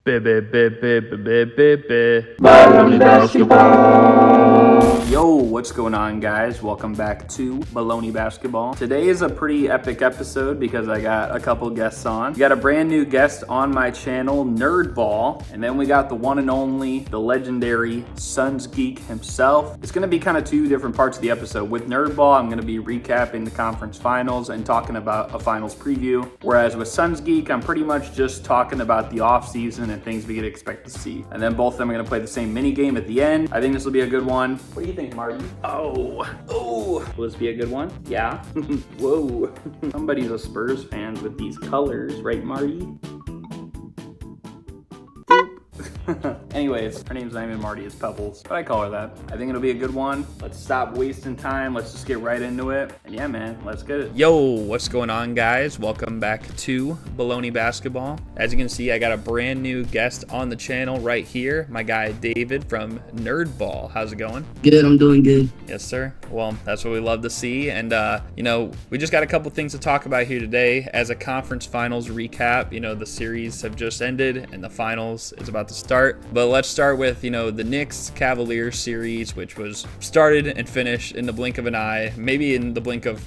Bullony basketball. Yo, what's going on, guys? Welcome back to Bullony basketball. Today is a pretty epic episode because I got a couple guests on. We got a brand new guest on my channel, Nerdball, and then we got the one and only, the legendary Suns Geek himself. It's gonna be kind of two different parts of the episode. With Nerdball, I'm gonna be recapping the conference finals and talking about a finals preview. Whereas with Suns Geek, I'm pretty much just talking about the offseason and things we could expect to see. And then both of them are gonna play the same mini game at the end. I think this will be a good one. What do you think, Marty? Oh, will this be a good one? Yeah. Whoa. Somebody's a Spurs fan with these colors, right, Marty? Anyways, her name's not even Marty, it's Pebbles, but I call her that. I think it'll be a good one. Let's stop wasting time. Let's just get right into it. And yeah, man, let's get it. Yo, what's going on, guys? Welcome back to Bullony basketball. As you can see, I got a brand new guest on the channel right here. My guy, David from Nerdball. How's it going? Good, I'm doing good. Yes, sir. Well, that's what we love to see. And, we just got a couple things to talk about here today. As a conference finals recap, the series have just ended and the finals is about to start. But let's start with, the Knicks Cavaliers series, which was started and finished in the blink of an eye, maybe in the blink of,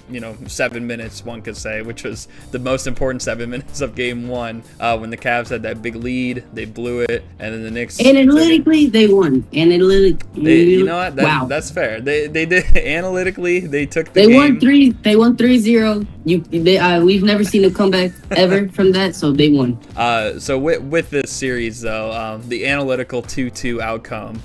7 minutes, one could say, which was the most important 7 minutes of game one. When the Cavs had that big lead, they blew it, and then the Knicks... Analytically, they won. You know what? Wow. That's fair. They did. Analytically, they took the game. They won 3-0. We've never seen a comeback ever from that, so they won. So with this series, though, the analytical 2-2 outcome,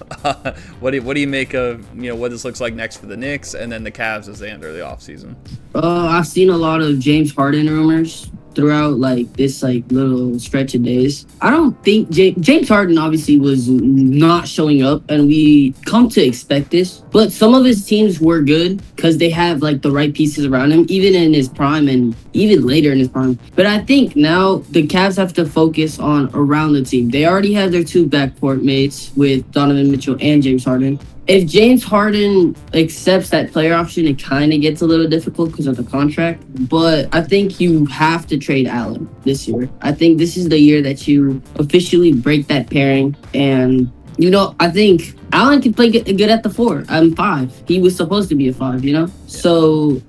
what do you make of what this looks like next for the Knicks and then the Cavs as they enter the offseason? I've seen a lot of James Harden rumors throughout this little stretch of days. I don't think James Harden obviously was not showing up, and we come to expect this, but some of his teams were good because they have the right pieces around him, even in his prime and even later in his prime. But I think now the Cavs have to focus on around the team. They already have their two backcourt mates with Donovan Mitchell and James Harden. If James Harden accepts that player option, it kind of gets a little difficult because of the contract. But I think you have to trade Allen this year. I think this is the year that you officially break that pairing. And, I think Allen can play good at the 4. I'm 5. He was supposed to be a 5, Yeah. So,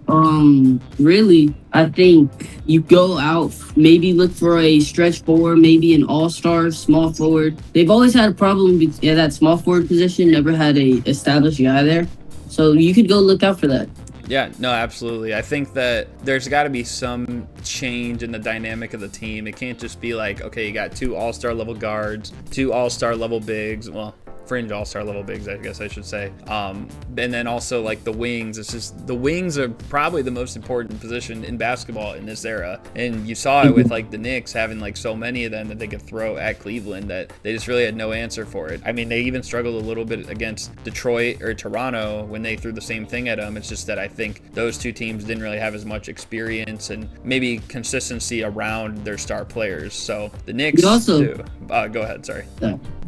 really, I think you go out, maybe look for a stretch forward, maybe an all-star small forward. They've always had a problem with that small forward position, never had a established guy there. So you could go look out for that. Yeah, no, absolutely. I think that there's got to be some change in the dynamic of the team. It can't just be okay, you got 2 all-star level guards, 2 all-star level bigs. Well, fringe all-star level bigs, I guess I should say. And then also the wings. It's just the wings are probably the most important position in basketball in this era. And you saw it with the Knicks having so many of them that they could throw at Cleveland that they just really had no answer for it. I mean, they even struggled a little bit against Detroit or Toronto when they threw the same thing at them. It's just that I think those two teams didn't really have as much experience and maybe consistency around their star players. So the Knicks do. Go ahead, sorry.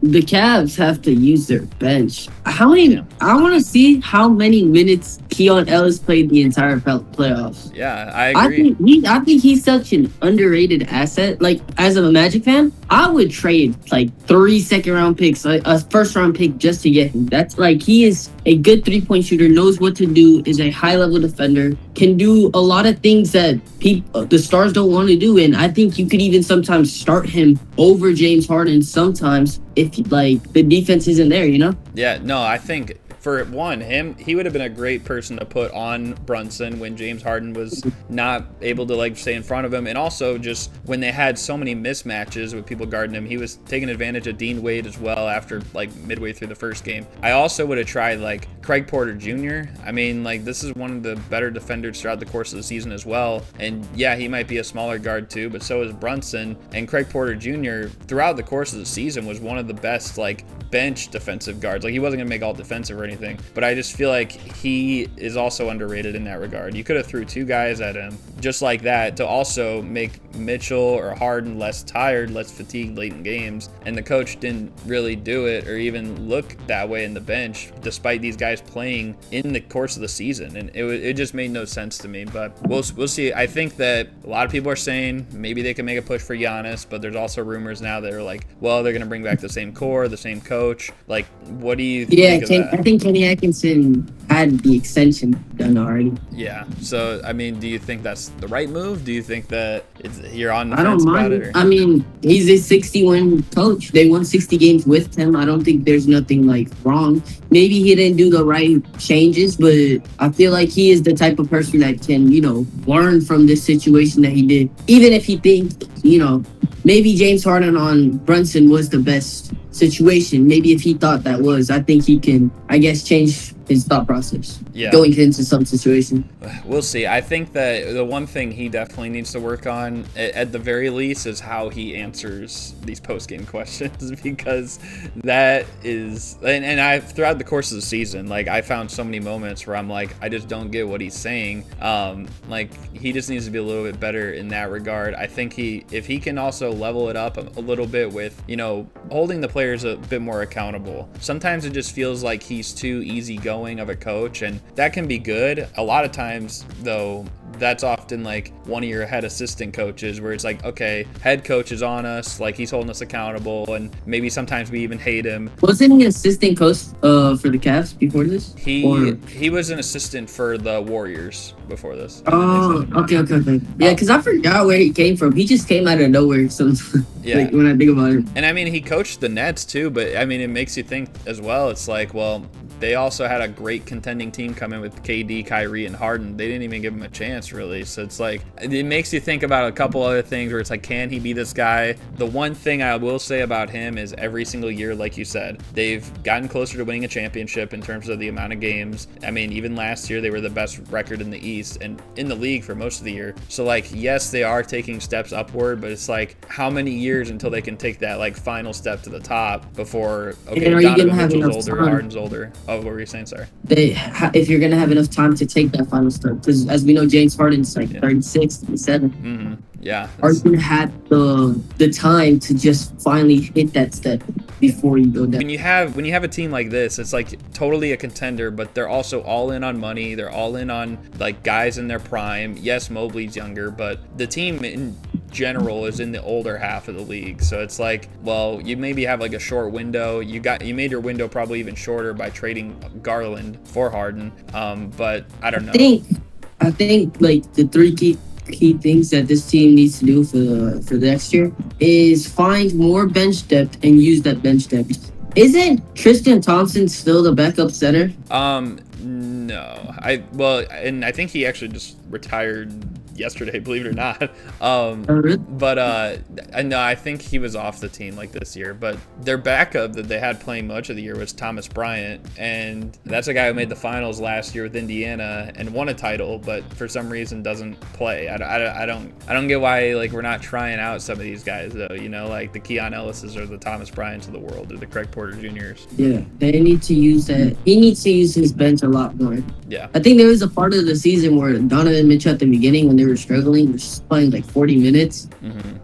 The Cavs have to use their bench. I want to see how many minutes Keon Ellis played the entire playoffs. Yeah, I agree. I think he's such an underrated asset. As a Magic fan, I would trade 3 second-round picks, a first-round pick just to get him. That's he is a good three-point shooter, knows what to do, is a high-level defender, can do a lot of things that the stars don't want to do. And I think you could even sometimes start him over James Harden sometimes if the defense isn't there, Yeah, no, I think for one, he would have been a great person to put on Brunson when James Harden was not able to stay in front of him, and also just when they had so many mismatches with people guarding him, he was taking advantage of Dean Wade as well after midway through the first game. I also would have tried Craig Porter Jr. I mean, this is one of the better defenders throughout the course of the season as well, and yeah, he might be a smaller guard too, but so is Brunson. And Craig Porter Jr. throughout the course of the season was one of the best bench defensive guards. He wasn't gonna make all defensive or anything, but I just feel like he is also underrated in that regard. You could have threw 2 guys at him just like that to also make Mitchell or Harden less tired, less fatigued late in games, and the coach didn't really do it or even look that way in the bench, despite these guys guys playing in the course of the season, and it just made no sense to me. But we'll see. I think that a lot of people are saying maybe they can make a push for Giannis, but there's also rumors now that are like, well, they're going to bring back the same core, the same coach. Like, what do you think of that? I think Kenny Atkinson had the extension done already. Yeah. So, I mean, do you think that's the right move? Do you think that you're on the I fence don't about mind. it? Or? I mean, he's a 60-win coach. They won 60 games with him. I don't think there's nothing like wrong. Maybe he didn't do the right changes, but I feel like he is the type of person that can, learn from this situation that he did. Even if he thinks, maybe James Harden on Brunson was the best situation. Maybe if he thought that was, I think he can, change his thought process going into some situation. We'll see. I think that the one thing he definitely needs to work on, at the very least, is how he answers these post-game questions, because that is, and I throughout the course of the season, like, I found so many moments where I'm like, I just don't get what he's saying. Like, he just needs to be a little bit better in that regard. I think if he can also level it up a little bit with, holding the players a bit more accountable. Sometimes it just feels like he's too easygoing of a coach, and that can be good. A lot of times, though, that's often like one of your head assistant coaches, where it's like, okay, head coach is on us, like, he's holding us accountable, and maybe sometimes we even hate him. Wasn't he an assistant coach for the Cavs before this? He was an assistant for the Warriors before this. Oh, okay. Yeah, because I forgot where he came from. He just came out of nowhere. So like, when I think about it. And I mean, he coached the Nets too, but I mean, it makes you think as well. It's like, well, they also had a great contending team come in with KD, Kyrie, and Harden. They didn't even give him a chance, really. So it's like, it makes you think about a couple other things where it's like, can he be this guy? The one thing I will say about him is every single year, like you said, they've gotten closer to winning a championship in terms of the amount of games. I mean, even last year, they were the best record in the East and in the league for most of the year. So, like, yes, they are taking steps upward, but it's like, how many years until they can take that, like, final step to the top before, okay, Donovan Mitchell's older, Harden's older. Oh, what were you saying? Sorry. If you're going to have enough time to take that final step, because as we know, James Harden's like 36, 37. Mm-hmm. Yeah. Harden had the time to just finally hit that step before you go down. When you have a team like this, it's like totally a contender, but they're also all in on money. They're all in on, like, guys in their prime. Yes, Mobley's younger, but the team in general is in the older half of the league. So it's like, well, you maybe have like a short window. You made your window probably even shorter by trading Garland for Harden. But I don't know. I think like the three key things that this team needs to do for the next year is find more bench depth and use that bench depth. Isn't Tristan Thompson still the backup center? No. And I think he actually just retired yesterday, believe it or not. But no, I think he was off the team like this year. But their backup that they had playing much of the year was Thomas Bryant, and that's a guy who made the finals last year with Indiana and won a title, but for some reason doesn't play. I don't get why, like, we're not trying out some of these guys though. Like the Keon Ellises or the Thomas Bryants of the world or the Craig Porter Juniors. Yeah, they need to use that. He needs to use his bench a lot more. Yeah, I think there was a part of the season where Donovan Mitchell at the beginning, when they were struggling, was playing like 40 minutes. Mm-hmm.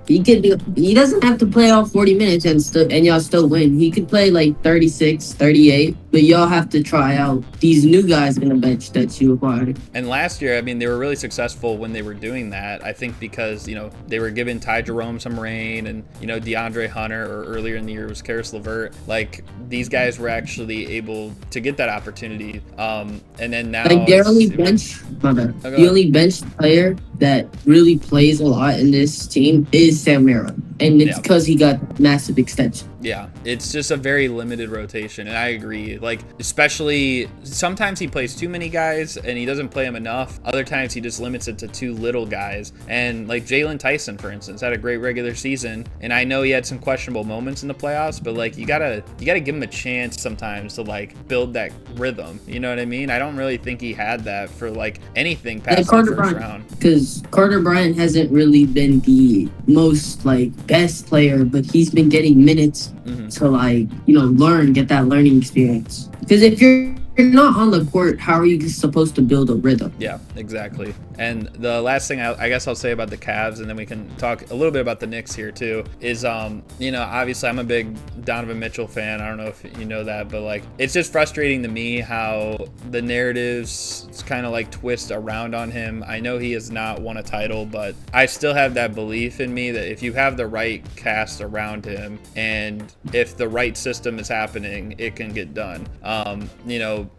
He doesn't have to play all 40 minutes and y'all still win. He could play like 36, 38, but y'all have to try out these new guys in the bench that you acquired. And last year, I mean, they were really successful when they were doing that. I think because, they were giving Ty Jerome some rain, and, DeAndre Hunter, or earlier in the year was Karis LeVert. Like, these guys were actually able to get that opportunity. And then now, like, the only bench player that really plays a lot in this team is Sam Merrill, and it's because he got massive extension. Yeah, it's just a very limited rotation, and I agree. Like, especially sometimes he plays too many guys and he doesn't play them enough. Other times he just limits it to too little guys. And like Jalen Tyson, for instance, had a great regular season, and I know he had some questionable moments in the playoffs, but like you gotta give him a chance sometimes to like build that rhythm. You know what I mean? I don't really think he had that for like anything past the first round. Because Carter Bryant hasn't really been the most like best player, but he's been getting minutes to like, learn, get that learning experience. Because if you're you're not on the court, how are you supposed to build a rhythm? Yeah, exactly. And the last thing I guess I'll say about the Cavs, and then we can talk a little bit about the Knicks here too, is obviously I'm a big Donovan Mitchell fan. I don't know if you know that, but like it's just frustrating to me how the narratives kind of like twist around on him. I know he has not won a title, but I still have that belief in me that if you have the right cast around him and if the right system is happening, it can get done.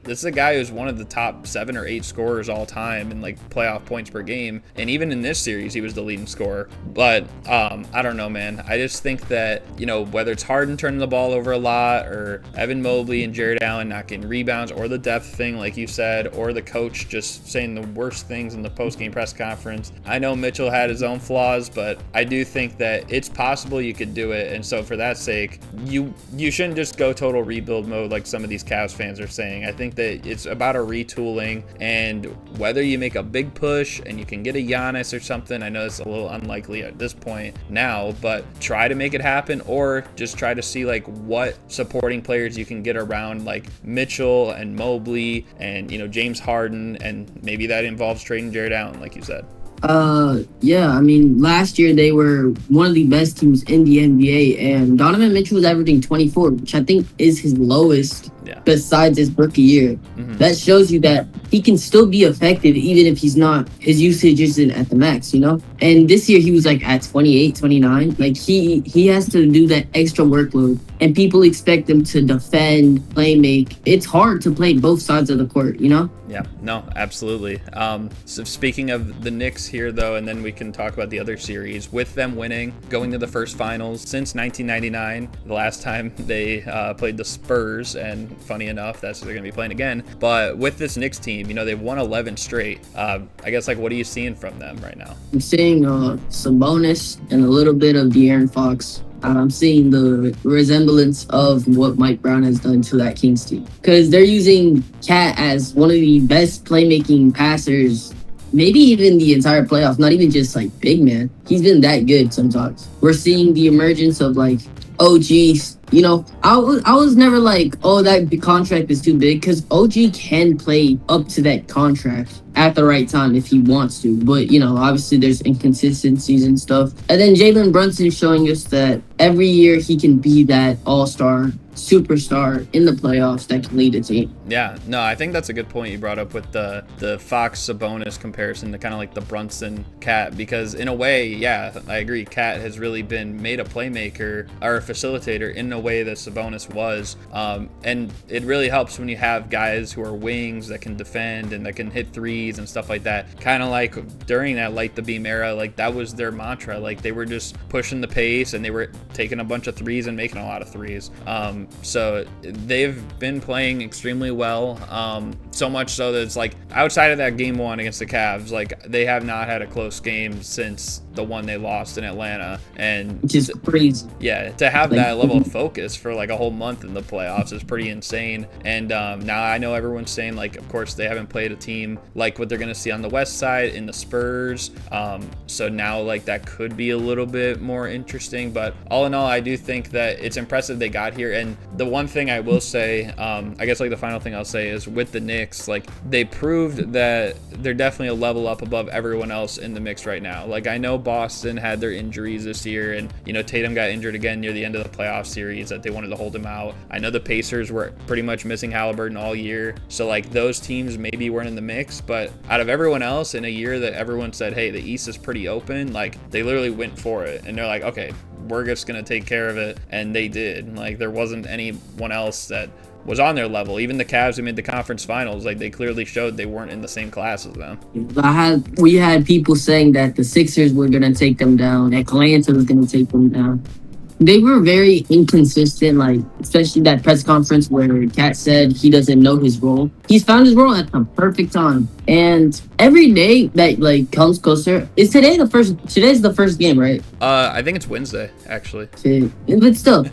This is a guy who's one of the top 7 or 8 scorers all time in like playoff points per game, and even in this series he was the leading scorer. But I don't know, man. I just think that whether it's Harden turning the ball over a lot, or Evan Mobley and Jared Allen not getting rebounds, or the depth thing like you said, or the coach just saying the worst things in the post-game press conference. I know Mitchell had his own flaws, but I do think that it's possible you could do it. And so for that sake, you shouldn't just go total rebuild mode like some of these Cavs fans are saying. I think that it's about a retooling, and whether you make a big push and you can get a Giannis or something, I know it's a little unlikely at this point now, but try to make it happen, or just try to see like what supporting players you can get around like Mitchell and Mobley and James Harden, and maybe that involves trading Jared Allen like you said. Yeah, I mean, last year they were one of the best teams in the NBA, and Donovan Mitchell was averaging 24, which I think is his lowest besides his rookie year. Mm-hmm. That shows you that he can still be effective even if he's not, his usage isn't at the max, And this year he was like at 28, 29. Like he has to do that extra workload, and people expect him to defend, play make. It's hard to play both sides of the court, Yeah, no, absolutely. So speaking of the Knicks here, though, and then we can talk about the other series, with them winning, going to the first finals since 1999, the last time they played the Spurs, and funny enough, that's what they're going to be playing again. But with this Knicks team, they've won 11 straight. I guess, like, what are you seeing from them right now? I'm seeing Sabonis and a little bit of De'Aaron Fox. I'm seeing the resemblance of what Mike Brown has done to that Kings team, because they're using Cat as one of the best playmaking passers, maybe even the entire playoffs, not even just like big man. He's been that good sometimes. We're seeing the emergence of like OGs. I was never like, oh, that contract is too big, because OG can play up to that contract at the right time if he wants to. But, obviously there's inconsistencies and stuff. And then Jalen Brunson showing us that every year he can be that all-star superstar in the playoffs that can lead a team. Yeah, no, I think that's a good point you brought up with the Fox Sabonis comparison to kind of like the Brunson Cat, because in a way, yeah, I agree, Cat has really been made a playmaker or a facilitator in a way that Sabonis was, and it really helps when you have guys who are wings that can defend and that can hit threes and stuff like that. Kind of like during that light the beam era, like that was their mantra. Like they were just pushing the pace and they were taking a bunch of threes and making a lot of threes. So they've been playing extremely well, so much so that it's like outside of that game 1 against the Cavs, like they have not had a close game since the one they lost in Atlanta. And which is crazy. Yeah, to have that level of focus for like a whole month in the playoffs is pretty insane. And now I know everyone's saying, like, of course they haven't played a team like what they're going to see on the West side in the Spurs. So now like that could be a little bit more interesting. But all in all, I do think that it's impressive they got here. And the one thing I will say, I guess like the final thing I'll say is with the Knicks, like they proved that they're definitely a level up above everyone else in the mix right now. Like I know Boston had their injuries this year, and Tatum got injured again near the end of the playoff series that they wanted to hold him out. I know the Pacers were pretty much missing Halliburton all year, so like those teams maybe weren't in the mix, but out of everyone else in a year that everyone said, hey, the East is pretty open, like they literally went for it, and they're like, okay, we're just gonna take care of it, and they did. Like there wasn't anyone else that was on their level. Even the Cavs who made the conference finals, like they clearly showed they weren't in the same class as them. We had people saying that the Sixers were gonna take them down, Atlanta was gonna take them down. They were very inconsistent, like especially that press conference where Kat said he doesn't know his role. He's found his role at the perfect time, and every day that like comes closer. Today's the first game, right? I think it's Wednesday actually. But still.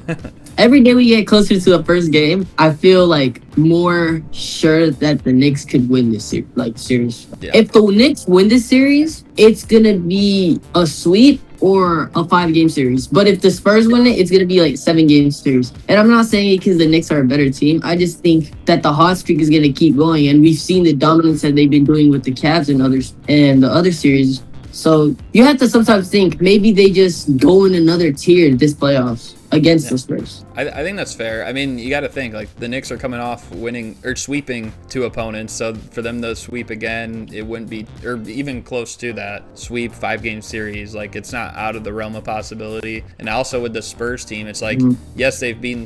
Every day we get closer to the first game, I feel like more sure that the Knicks could win this series. Yeah. If the Knicks win this series, it's gonna be a sweep, or a 5-game series. But if the Spurs win it, it's going to be like 7-game series. And I'm not saying it because the Knicks are a better team. I just think that the hot streak is going to keep going. And we've seen the dominance that they've been doing with the Cavs and the other series. So you have to sometimes think maybe they just go in another tier this playoffs against the Spurs. I think that's fair. I mean, you got to think, like, the Knicks are coming off winning or sweeping 2 opponents, so for them to sweep again, it wouldn't be, or even close to that, sweep 5-game series. Like, it's not out of the realm of possibility. And also with the Spurs team, it's like, yes, they've beaten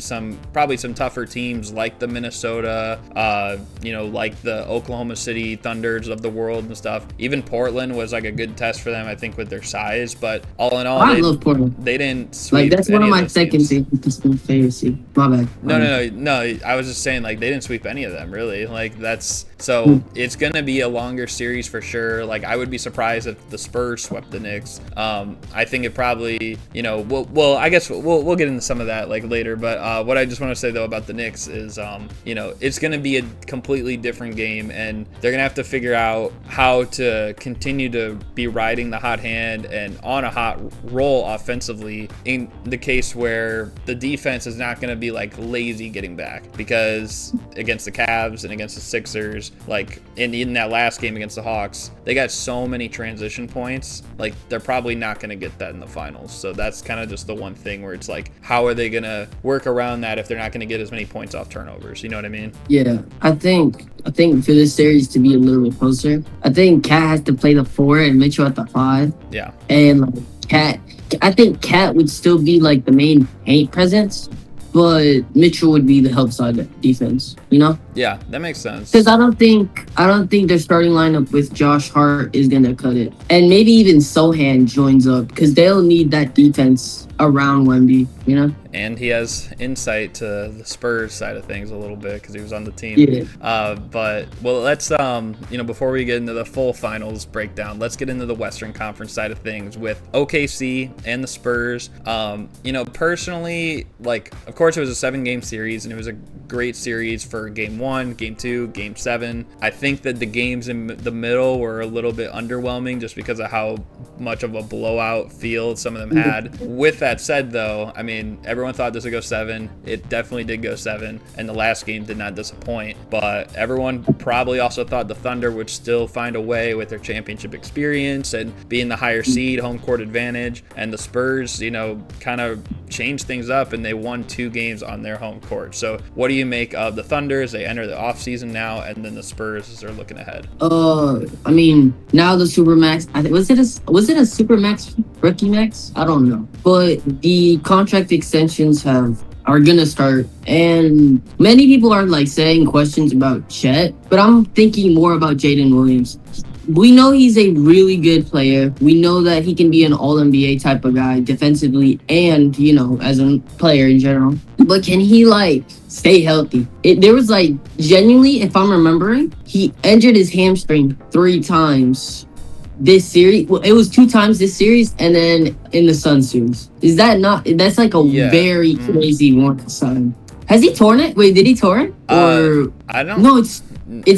probably some tougher teams like the Minnesota, like the Oklahoma City Thunders of the world and stuff. Even Portland was like a good test for them, I think, with their size. But all in all, I love Portland. They didn't sweep. Like, that's one of my second team. My bad. No. I was just saying, like, they didn't sweep any of them, really. Like, that's so it's gonna be a longer series for sure. Like, I would be surprised if the Spurs swept the Knicks. I think it probably, I guess we'll get into some of that like later. But what I just want to say though about the Knicks is, it's gonna be a completely different game, and they're gonna have to figure out how to continue to be riding the hot hand and on a hot roll offensively in the case where the defense is not going to be like lazy getting back, because against the Cavs and against the Sixers, like in that last game against the Hawks, they got so many transition points, like they're probably not going to get that in the finals. So that's kind of just the one thing where it's like, how are they going to work around that if they're not going to get as many points off turnovers? You know what I mean? Yeah, I think for this series to be a little bit closer, I think Cat has to play the 4 and Mitchell at the 5. Yeah. And like I think Cat would still be like the main paint presence, but Mitchell would be the help side defense, Yeah, that makes sense. Because I don't think their starting lineup with Josh Hart is gonna cut it, and maybe even Sohan joins up because they'll need that defense around Wemby, And he has insight to the Spurs side of things a little bit because he was on the team. Yeah. But let's before we get into the full finals breakdown, let's get into the Western Conference side of things with OKC and the Spurs. Personally, like, of course it was a 7-game series and it was a great series for game 1, game 2, game 7. I think that the games in the middle were a little bit underwhelming just because of how much of a blowout feel some of them had. With that said, though, I mean, everyone thought this would go 7. It definitely did go 7, and the last game did not disappoint. But everyone probably also thought the Thunder would still find a way with their championship experience and being the higher seed, home court advantage. And the Spurs, kind of changed things up, and they won 2 games on their home court. So what do you make of the Thunder as they enter the offseason now, and then the Spurs as they're looking ahead? I mean, now the Supermax, was it a Supermax rookie max? I don't know. But the contract extensions are gonna start, and many people are like saying questions about Chet, but I'm thinking more about Jaden Williams. We know he's a really good player. We know that he can be an all-NBA type of guy defensively and, as a player in general. But can he, stay healthy? There was, genuinely, if I'm remembering, he injured his hamstring 3 times this series. Well, it was 2 times this series and then in the Suns series. Is that not... That's, very crazy one sign. Has he torn it? Wait, did he torn it? Or... I don't... No, it's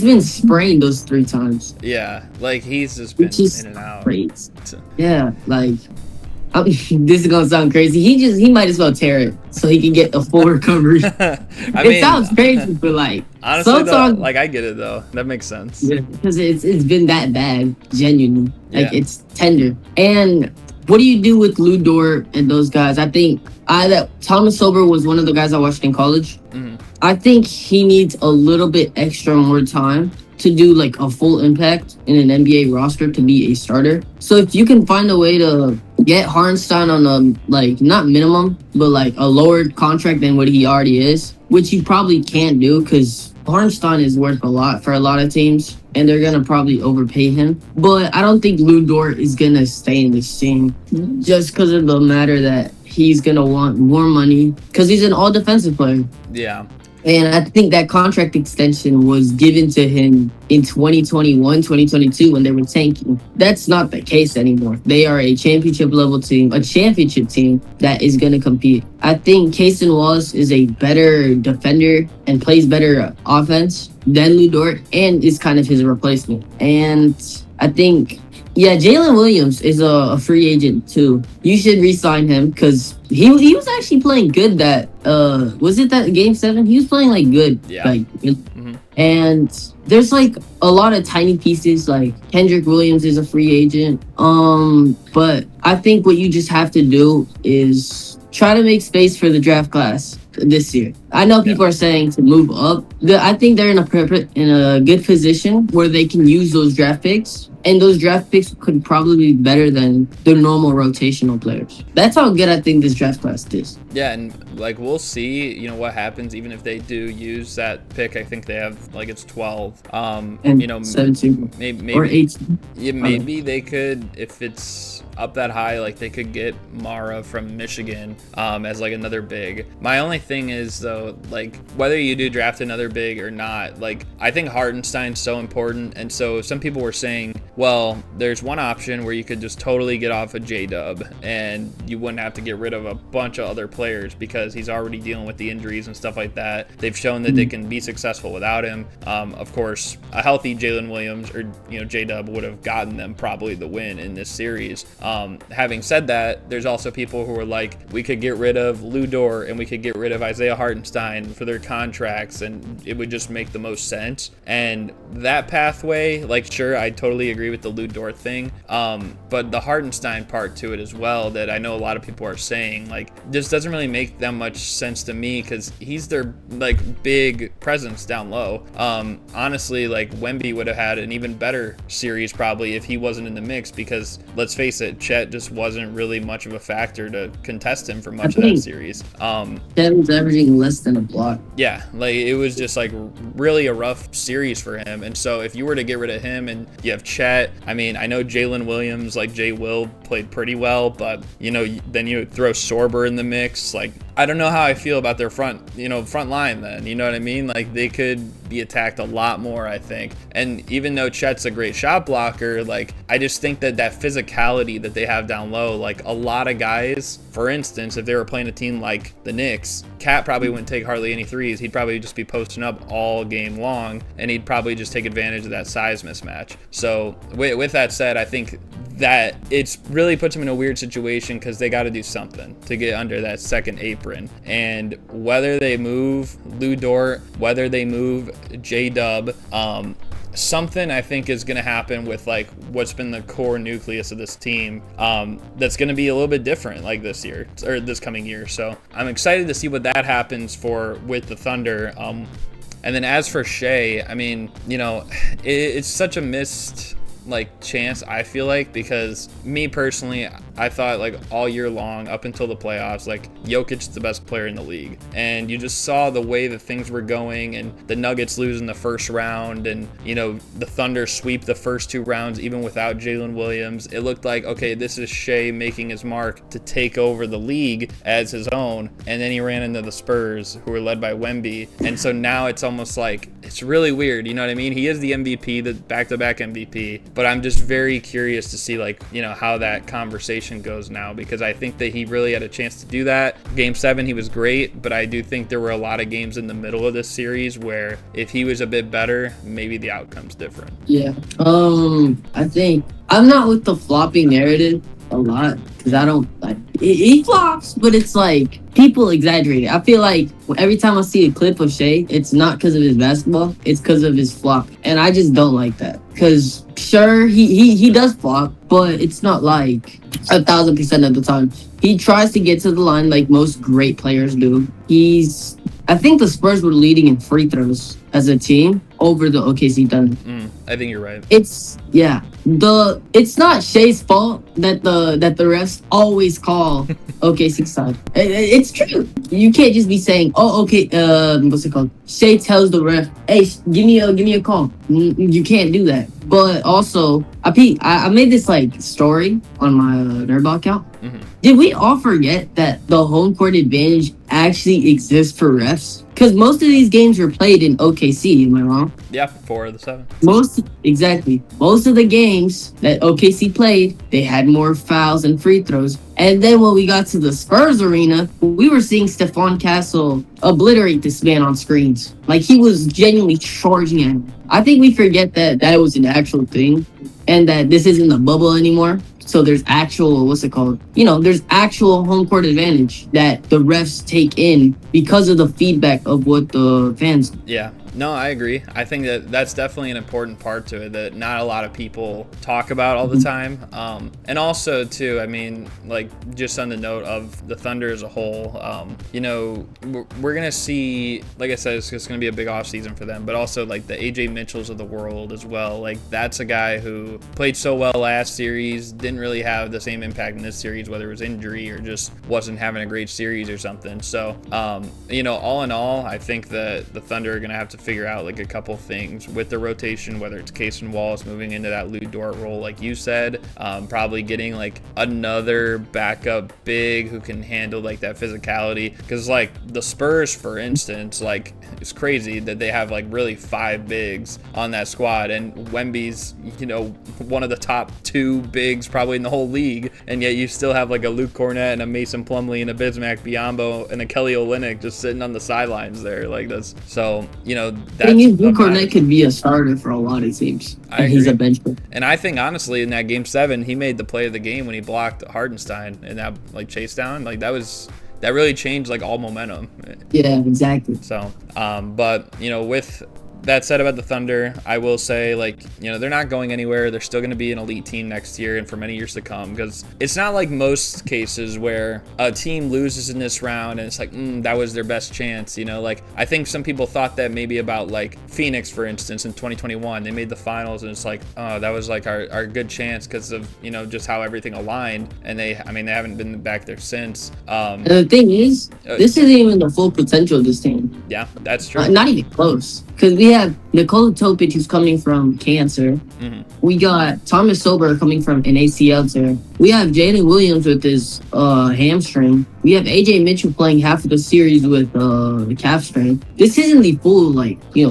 been sprained those 3 times. Yeah, he's just been in and out. Crazy. Yeah, this is gonna sound crazy. He might as well tear it so he can get a full recovery. It sounds crazy, but honestly, sometimes, I get it though. That makes sense. Yeah, because it's been that bad, genuinely. It's tender. And what do you do with Lou Dort and those guys? I think that Thomas Sober was one of the guys I watched in college. Mm-hmm. I think he needs a little bit extra more time to do a full impact in an NBA roster to be a starter. So if you can find a way to get Hartenstein on a not minimum, but a lower contract than what he already is, which you probably can't do because Hartenstein is worth a lot for a lot of teams, and they're gonna probably overpay him. But I don't think Lou Dort is gonna stay in this team just because of the matter that he's gonna want more money because he's an all defensive player. Yeah. And I think that contract extension was given to him in 2021, 2022 when they were tanking. That's not the case anymore. They are a championship level team, a championship team that is going to compete. I think Cason Wallace is a better defender and plays better offense than Lou Dort and is kind of his replacement. And I think Yeah, Jalen Williams is a free agent too. You should re-sign him because he was actually playing good. That was it that game 7? He was playing like good. Yeah. Like, and there's like a lot of tiny pieces. Like Kendrick Williams is a free agent. But I think what you just have to do is try to make space for the draft class this year. I know people are saying to move up. I think they're in a good position where they can use those draft picks, and those draft picks could probably be better than the normal rotational players. That's how good I think this draft class is. Yeah, and like we'll see, you know, what happens even if they do use that pick. I think they have like it's 12. And you know, 17 maybe or 18. Yeah, maybe they could, if it's up that high, like they could get Mara from Michigan as like another big. My only thing is though, like whether you do draft another big or not, like I think Hartenstein's so important, and so some people were saying, well, there's one option where you could just totally get off of J-Dub and you wouldn't have to get rid of a bunch of other players because he's already dealing with the injuries and stuff like that. They've shown that they can be successful without him. Of course, a healthy Jalen Williams or J-Dub would have gotten them probably the win in this series. Having said that, there's also people who are like, we could get rid of Lou Dort and we could get rid of Isaiah Hartenstein for their contracts, and it would just make the most sense. And that pathway, like, sure, I totally agree with the Lou Dort thing, but the Hartenstein part to it as well, that I know a lot of people are saying, like, just doesn't really make that much sense to me because he's their like big presence down low. Honestly, like Wemby would have had an even better series probably if he wasn't in the mix, because let's face it, Chet just wasn't really much of a factor to contest him for much of that series. Chet was averaging less than a block. Yeah, like it was just like really a rough series for him. And so if you were to get rid of him and you have Chet, I mean, I know Jalen Williams, like Jay Will, played pretty well, but then you throw Sorber in the mix. Like, I don't know how I feel about their front line then, you know what I mean? Like they could be attacked a lot more, I think. And even though Chet's a great shot blocker, like I just think that physicality that they have down low, like a lot of guys, for instance, if they were playing a team like the Knicks, Cat probably wouldn't take hardly any threes. He'd probably just be posting up all game long, and he'd probably just take advantage of that size mismatch. So with that said, I think that it's really puts them in a weird situation because they got to do something to get under that second apron. And whether they move Lou Dort, whether they move J-Dub, something I think is going to happen with like what's been the core nucleus of this team, that's going to be a little bit different like this year or this coming year. So I'm excited to see what that happens with the Thunder. And then as for Shea, I mean, it's such a missed like chance, I feel like, because me personally, I thought like all year long up until the playoffs, like Jokic's the best player in the league, and you just saw the way that things were going, and the Nuggets lose in the first round, and the Thunder sweep the first 2 rounds even without Jalen Williams. It looked like, okay, this is Shea making his mark to take over the league as his own, and then he ran into the Spurs, who were led by Wemby, and so now it's almost like it's really weird, you know what I mean? He is the MVP, the back-to-back MVP, but I'm just very curious to see like how that conversation goes now, because I think that he really had a chance to do that. Game 7 he was great, but I do think there were a lot of games in the middle of this series where if he was a bit better, maybe the outcome's different. Yeah. I think I'm not with the flopping narrative a lot because I don't like he flops, but it's like people exaggerate it. I feel like every time I see a clip of Shea, it's not because of his basketball, it's because of his flop, and I just don't like that. Because sure, he does flop, but it's not like 1,000% of the time. He tries to get to the line like most great players do. I think the Spurs were leading in free throws as a team over the OKC Thunder. I think you're right. It's not Shea's fault that the refs always call OKC side. It's true. You can't just be saying, oh, okay, what's it called? Shea tells the ref, hey, give me a call. You can't do that. But also, I made this like story on my Nerdball account, Did we all forget that the home court advantage actually exists for refs? Because most of these games were played in OKC, am I wrong? Yeah, 4 of the 7. Most of the games that OKC played, they had more fouls and free throws. And then when we got to the Spurs arena, we were seeing Stephon Castle obliterate this man on screens. Like, he was genuinely charging at him. I think we forget that that was an actual thing and that this isn't a bubble anymore. So there's actual, there's actual home court advantage that the refs take in because of the feedback of what the fans. Yeah. No, I agree. I think that that's definitely an important part to it that not a lot of people talk about all the time. And also, too, I mean, like, just on the note of the Thunder as a whole, we're going to see, like I said, it's going to be a big offseason for them, but also, like, the AJ Mitchells of the world as well. Like, that's a guy who played so well last series, didn't really have the same impact in this series, whether it was injury or just wasn't having a great series or something. So, all in all, I think that the Thunder are going to have to figure out like a couple things with the rotation, whether it's Case and Wallace moving into that Lou Dort role, like you said, probably getting like another backup big who can handle like that physicality. Because like the Spurs, for instance, like it's crazy that they have like really 5 bigs on that squad, and Wemby's one of the top 2 bigs probably in the whole league, and yet you still have like a Luke Cornett and a Mason Plumlee and a Bismack Biyombo and a Kelly Olynyk just sitting on the sidelines there. Like that's so that's Luke Cornett could be a starter for a lot of teams. And he's a bench player. And I think honestly in that game 7 he made the play of the game when he blocked Hardenstein and that like chase down. Like that really changed like all momentum. Yeah, exactly. So but with that said about the Thunder, I will say, like, they're not going anywhere. They're still going to be an elite team next year and for many years to come, because it's not like most cases where a team loses in this round and it's like, that was their best chance. Like, I think some people thought that maybe about, like, Phoenix, for instance, in 2021. They made the finals and it's like, oh, that was, like, our good chance because of, just how everything aligned. And they haven't been back there since. And the thing is, this isn't even the full potential of this team. Yeah, that's true. Not even close. Because we have Nikola Topic, who's coming from cancer. We got Thomas Sober coming from an ACL tear. We have Jalen Williams with his hamstring. We have AJ Mitchell playing half of the series with the calf strain. This isn't the full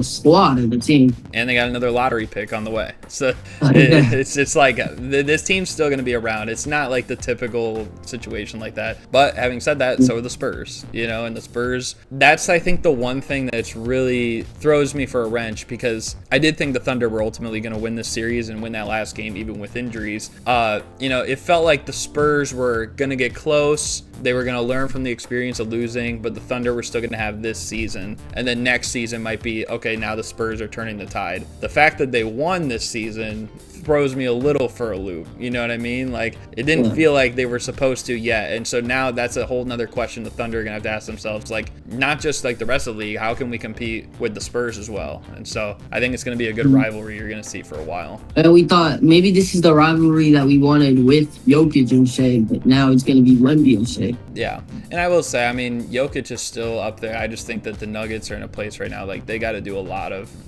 squad of the team. And they got another lottery pick on the way. So it's like this team's still going to be around. It's not like the typical situation like that. But having said that, so are the Spurs. And the Spurs, that's I think the one thing that's really throws me for a wrench, because I did think the Thunder were ultimately going to win this series and win that last game even with injuries. It felt like the Spurs were going to get close. They were going to learn from the experience of losing, but the Thunder were still going to have this season. And then next season might be, okay, now the Spurs are turning the tide. The fact that they won this season throws me a little for a loop. You know what I mean? Like, it didn't feel like they were supposed to yet. And so now that's a whole nother question the Thunder are going to have to ask themselves. Like, not just like the rest of the league, how can we compete with the Spurs as well? And so I think it's going to be a good rivalry you're going to see for a while. And we thought maybe this is the rivalry that we wanted with Jokic and Shea, but now it's going to be Wemby and Shea. Yeah. And I will say, I mean, Jokic is still up there. I just think that the Nuggets are in a place right now, like, they got to do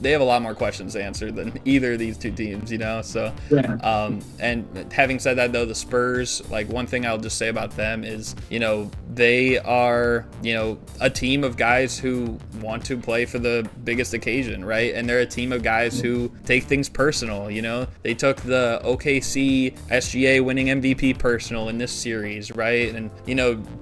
they have a lot more questions to answer than either of these two teams, So, yeah. And having said that, though, the Spurs, like, one thing I'll just say about them is, they are, a team of guys who want to play for the biggest occasion, right? And they're a team of guys who take things personal, They took the OKC SGA winning MVP personal in this series, right? And,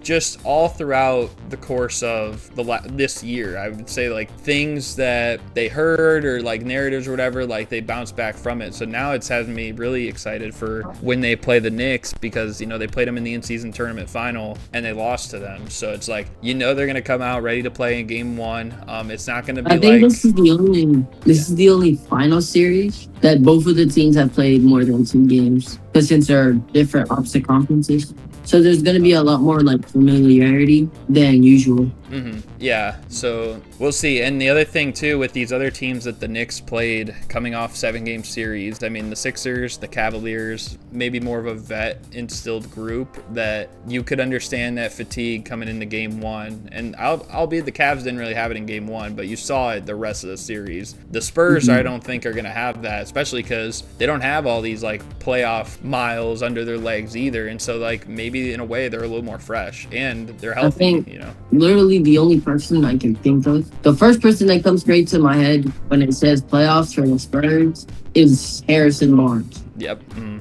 just all throughout the course of this year, I would say, like, things that they heard or, like, narratives or whatever, like, they bounced back from it. So now it's having me really excited for when they play the Knicks, because, they played them in the in-season tournament final and they lost to them. So it's like, they're going to come out ready to play in game 1. It's not going to be I think this is the only final series that both of the teams have played more than 2 games. Because since they're different opposite conferences. So there's going to be a lot more, like, familiarity than usual. Yeah, so we'll see. And the other thing too with these other teams that the Knicks played coming off 7-game series, I mean the Sixers, the Cavaliers, maybe more of a vet instilled group that you could understand that fatigue coming into game one. And albeit the Cavs didn't really have it in game one, but you saw it the rest of the series. The Spurs I don't think are going to have that, especially because they don't have all these like playoff miles under their legs either. And so like maybe in a way they're a little more fresh and they're healthy, I think you know. literally the only person I can think of, the first person that comes straight to my head when it says playoffs for the Spurs is Harrison Barnes. Yep. And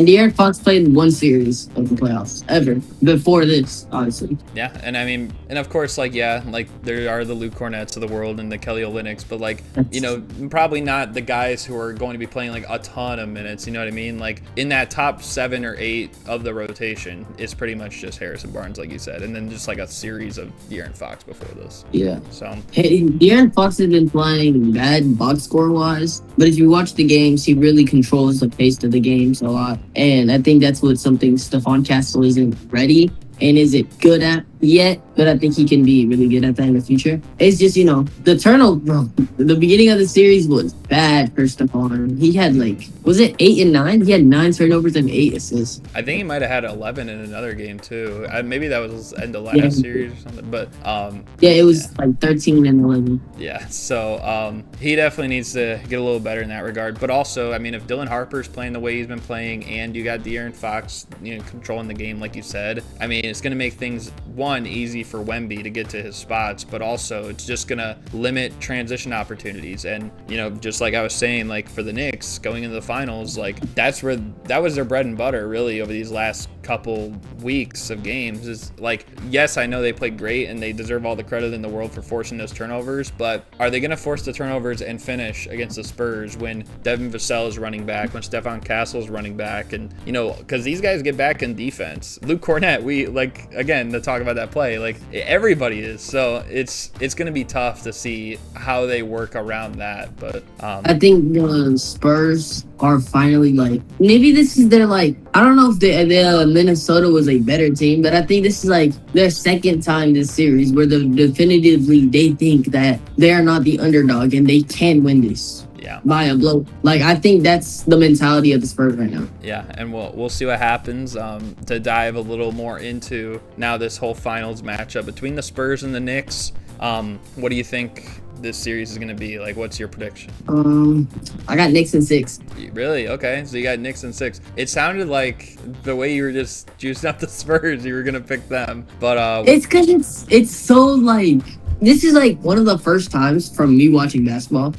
De'Aaron Fox played one series of the playoffs ever before this, obviously. Yeah, and I mean, and of course, like, yeah, like there are the Luke Cornett's of the world and the Kelly Olynyk's, but like, you know, probably not the guys who are going to be playing like a ton of minutes. You know what I mean? Like in that top 7 or 8 of the rotation is pretty much just Harrison Barnes, like you said, and then just like a series of De'Aaron Fox before this. Yeah. So De'Aaron Fox has been playing bad box score wise, but if you watch the games, he really controls the pace of the games a lot, and I think that's what something Stephon Castle isn't ready and isn't good at yet, but I think he can be really good at that in the future. It's just, you know, the turnover, bro. The beginning of the series was bad for Stephon. He had like, was it 8 and 9? He had 9 turnovers and 8 assists. I think he might have had 11 in another game too. Maybe that was end of last series or something, but yeah, it was like 13 and 11. Yeah, so he definitely needs to get a little better in that regard. But also, I mean, if Dylan Harper's playing the way he's been playing, and you got De'Aaron Fox, you know, controlling the game like you said, I mean, it's going to make things easy for Wemby to get to his spots, but also it's just going to limit transition opportunities. And, you know, just like I was saying, like for the Knicks going into the finals, like that was their bread and butter really over these last couple weeks of games. Is like, yes, I know they played great and they deserve all the credit in the world for forcing those turnovers, but are they going to force the turnovers and finish against the Spurs when Devin Vassell is running back, when Stephon Castle is running back? And, you know, because these guys get back in defense. Luke Cornett, we like, again, to talk about that play, like everybody is, so it's going to be tough to see how they work around that. But I think the Spurs are finally like, maybe this is their like, I don't know if the Minnesota was a better team, but I think this is like their second time this series where definitively they think that they are not the underdog and they can win this. Yeah. By a blow. Like, I think that's the mentality of the Spurs right now. Yeah, and we'll see what happens. To dive a little more into now this whole finals matchup between the Spurs and the Knicks, what do you think this series is going to be? Like, what's your prediction? I got Knicks in 6. Really? Okay, so you got Knicks in 6. It sounded like the way you were just juicing up the Spurs, you were going to pick them. But it's because it's so like, this is like one of the first times from me watching basketball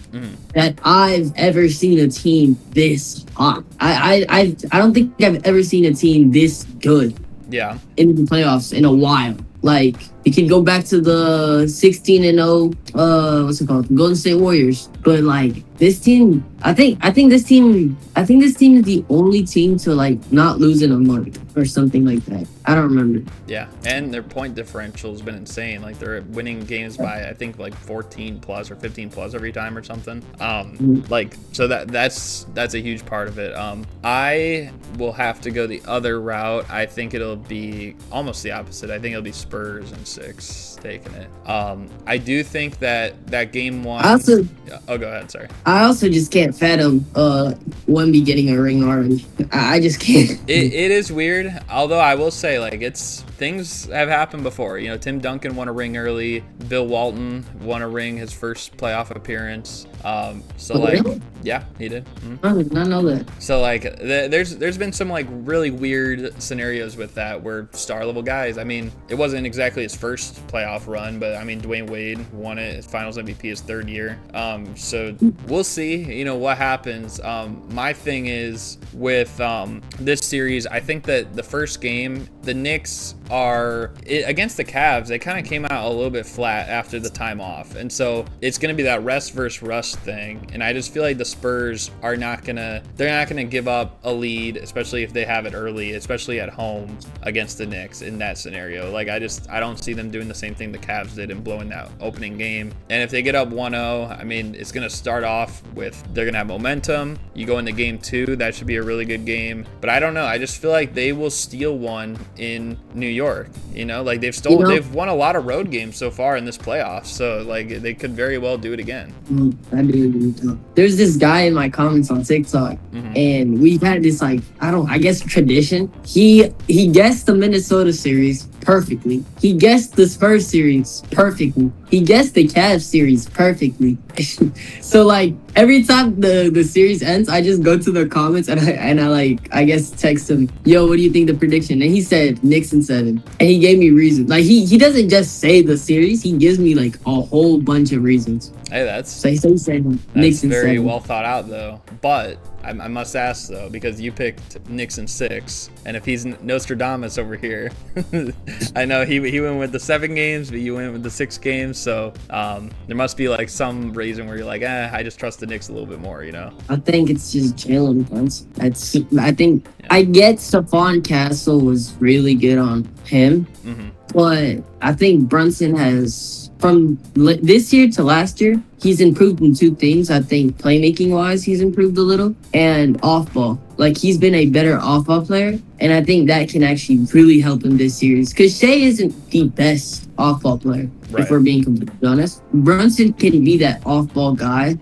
that I've ever seen a team this hot. I don't think I've ever seen a team this good. Yeah. In the playoffs in a while. Like, you can go back to the 16-0, what's it called? Golden State Warriors. But like this team, I think this team is the only team to like not lose in a month or something like that. I don't remember. Yeah, and their point differential has been insane. Like they're winning games by I think like 14 plus or 15 plus every time or something. Like so that's a huge part of it. I will have to go the other route. I think it'll be almost the opposite. I think it'll be Spurs in 6 taking it. I do think that game one. Oh, go ahead. Sorry. I also just can't fathom Wemby getting a ring already. I just can't. It is weird. Although I will say, like, things have happened before. You know, Tim Duncan won a ring early. Bill Walton won a ring his first playoff appearance. Really? Yeah, he did. I did not know that. So like, there's been some like really weird scenarios with that where star level guys. I mean, it wasn't exactly his first playoff run, but I mean, Dwayne Wade won it, his Finals MVP his 3rd year. So we'll see. You know what happens. My thing is with this series, I think that the first game, the Knicks are against the Cavs. They kind of came out a little bit flat after the time off, and so it's going to be that rest versus rust thing. And I just feel like the Spurs are not gonna give up a lead, especially if they have it early, especially at home against the Knicks in that scenario. Like I don't see them doing the same same thing the Cavs did in blowing that opening game. And if they get up 1-0, I mean, it's going to start off with they're going to have momentum. You go into game 2, that should be a really good game. But I don't know. I just feel like they will steal one in New York. You know, like they've won a lot of road games so far in this playoffs. So like they could very well do it again. I do. There's this guy in my comments on TikTok, and we've had this like I guess tradition. He guessed the Minnesota series perfectly. He guessed the Spurs series perfectly. He guessed the Cavs series perfectly. So like every time the series ends, I just go to the comments and I guess text him, yo, what do you think the prediction? And he said Knicks in 7. And he gave me reasons. Like he doesn't just say the series, he gives me like a whole bunch of reasons. Hey, that's Knicks in very 7. well thought out though. But I must ask though, because you picked Knicks in 6, and if he's Nostradamus over here, I know he went with the 7 games, but you went with the 6 games. So there must be like some reason where you're like, I just trust the Knicks a little bit more, you know? I think it's just Jalen Brunson. I get Stephon Castle was really good on him, but I think Brunson has, from this year to last year, he's improved in 2 things. I think playmaking wise, he's improved a little, and off ball. Like he's been a better off ball player, and I think that can actually really help him this series. Because Shea isn't the best off ball player, if we're being completely honest. Brunson can be that off ball guy.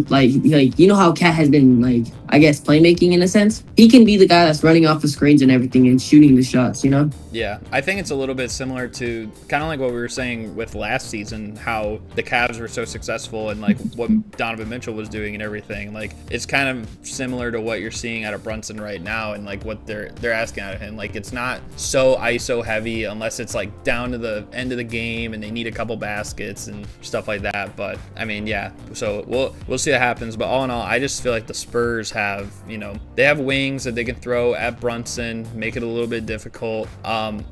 Like you know how Cat has been like, I guess, playmaking in a sense. He can be the guy that's running off the screens and everything and shooting the shots. You know? Yeah, I think it's a little bit similar to kind of like what we were saying with last season, how the Cavs were so successful and like what Donovan Mitchell was doing and everything. Like it's kind of similar to what you're seeing out of Brunson right now, and like what they're asking out of him. Like it's not so ISO heavy unless it's like down to the end of the game and they need a couple baskets and stuff like that. But I mean, yeah, so we'll see what happens. But all in all, I just feel like the Spurs have, you know, they have wings that they can throw at Brunson, make it a little bit difficult.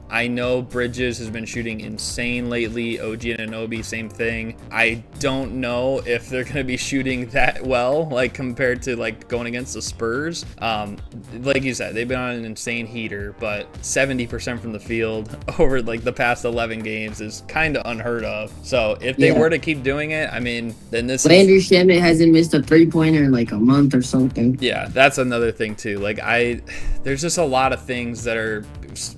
I know Bridges has been shooting insane lately. OG and Anunoby, same thing. I don't know if they're going to be shooting that well, like compared to like going against the Spurs. Like you said, they've been on an insane heater, but 70% from the field over like the past 11 games is kind of unheard of. So if they were to keep doing it, I mean, then this Landry Shamet hasn't missed a 3-pointer in like a month or something. Yeah, that's another thing too. Like there's just a lot of things that are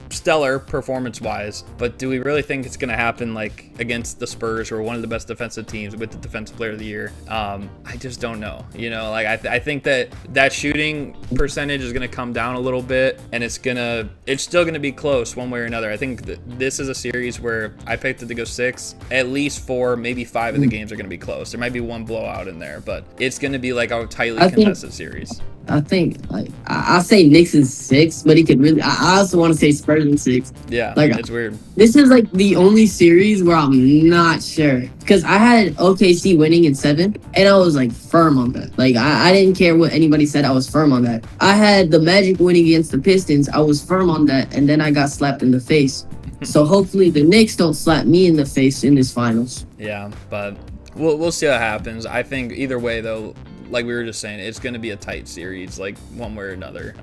stellar performance-wise, but do we really think it's going to happen like against the Spurs, who are one of the best defensive teams with the Defensive Player of the Year? I just don't know. You know, like I think that shooting percentage is going to come down a little bit, and it's still going to be close one way or another. I think that this is a series where I picked it to go 6. At least 4, maybe 5 of the games are going to be close. There might be one blowout in there, but it's going to be like a tightly contested series. I think like I'll say Knicks in 6, but he could really. I also want to say Spurs in 6. Yeah, like it's weird. This is like the only series where I'm not sure, because I had OKC winning in 7, and I was like firm on that. Like I didn't care what anybody said. I was firm on that. I had the Magic winning against the Pistons. I was firm on that, and then I got slapped in the face. So hopefully the Knicks don't slap me in the face in this finals. Yeah, but we'll see what happens. I think either way though, like we were just saying, it's going to be a tight series, like one way or another.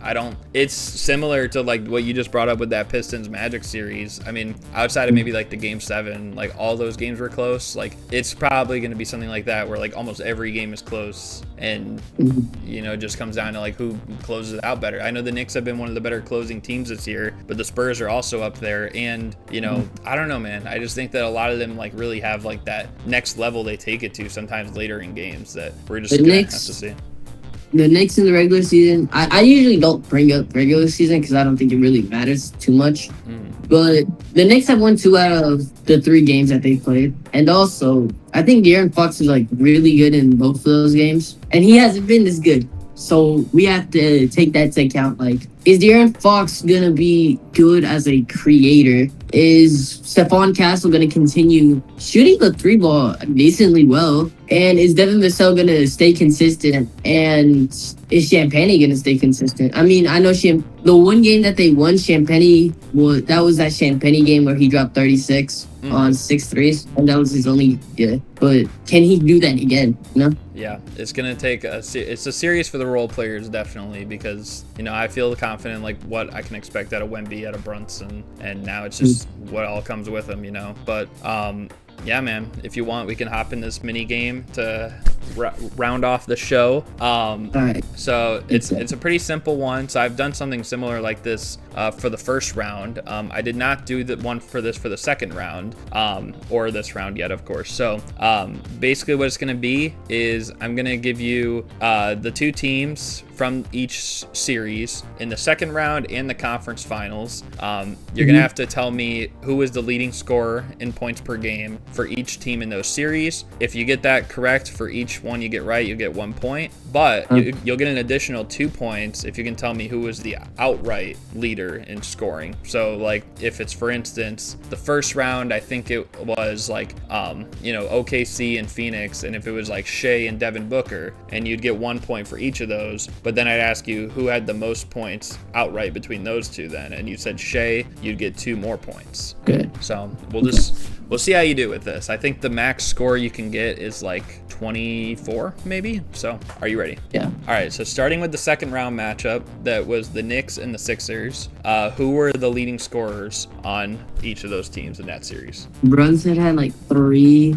It's similar to like what you just brought up with that Pistons Magic series. I mean, outside of maybe like the game 7, like all those games were close. Like it's probably going to be something like that where like almost every game is close, and you know, it just comes down to like who closes it out better. I know the Knicks have been one of the better closing teams this year, but the Spurs are also up there, and you know, I don't know, man. I just think that a lot of them like really have like that next level they take it to sometimes later in games that we're just gonna have to see. The Knicks in the regular season, I usually don't bring up regular season because I don't think it really matters too much. But the Knicks have won 2 out of the 3 games that they played. And also, I think De'Aaron Fox is like really good in both of those games. And he hasn't been this good. So we have to take that into account. Like, is De'Aaron Fox going to be good as a creator? Is Stephon Castle going to continue shooting the 3 ball decently well? And is Devin Vassell gonna stay consistent? And is Champagne gonna stay consistent? I mean, I know the one game that they won, Champagne was that Champagne game where he dropped 36 on 6 threes, and that was his only. Yeah, but can he do that again? You know? Yeah, it's gonna take it's a series for the role players definitely, because I feel confident like what I can expect out of Wemby, out of Brunson, and now it's just what all comes with him, But yeah, man, if you want, we can hop in this mini game to round off the show. All right. So it's a pretty simple one. So I've done something similar like this for the first round. I did not do the one for the second round, or this round yet, of course. So basically what it's going to be is I'm going to give you the two teams from each series in the second round and the conference finals. You're going to have to tell me who is the leading scorer in points per game for each team in those series. If you get that correct for each one you get right, you get 1 point. But you'll get an additional 2 points if you can tell me who was the outright leader in scoring. So like if it's, for instance, the first round, I think it was like, OKC and Phoenix. And if it was like Shea and Devin Booker, and you'd get 1 point for each of those. But then I'd ask you who had the most points outright between those two then. And you said Shea, you'd get 2 more points. Good. So we'll see how you do with this. I think the max score you can get is like 24 maybe. So are you ready? Yeah. All right, so starting with the second round matchup, that was the Knicks and the Sixers. Who were the leading scorers on each of those teams in that series? Brunson had like three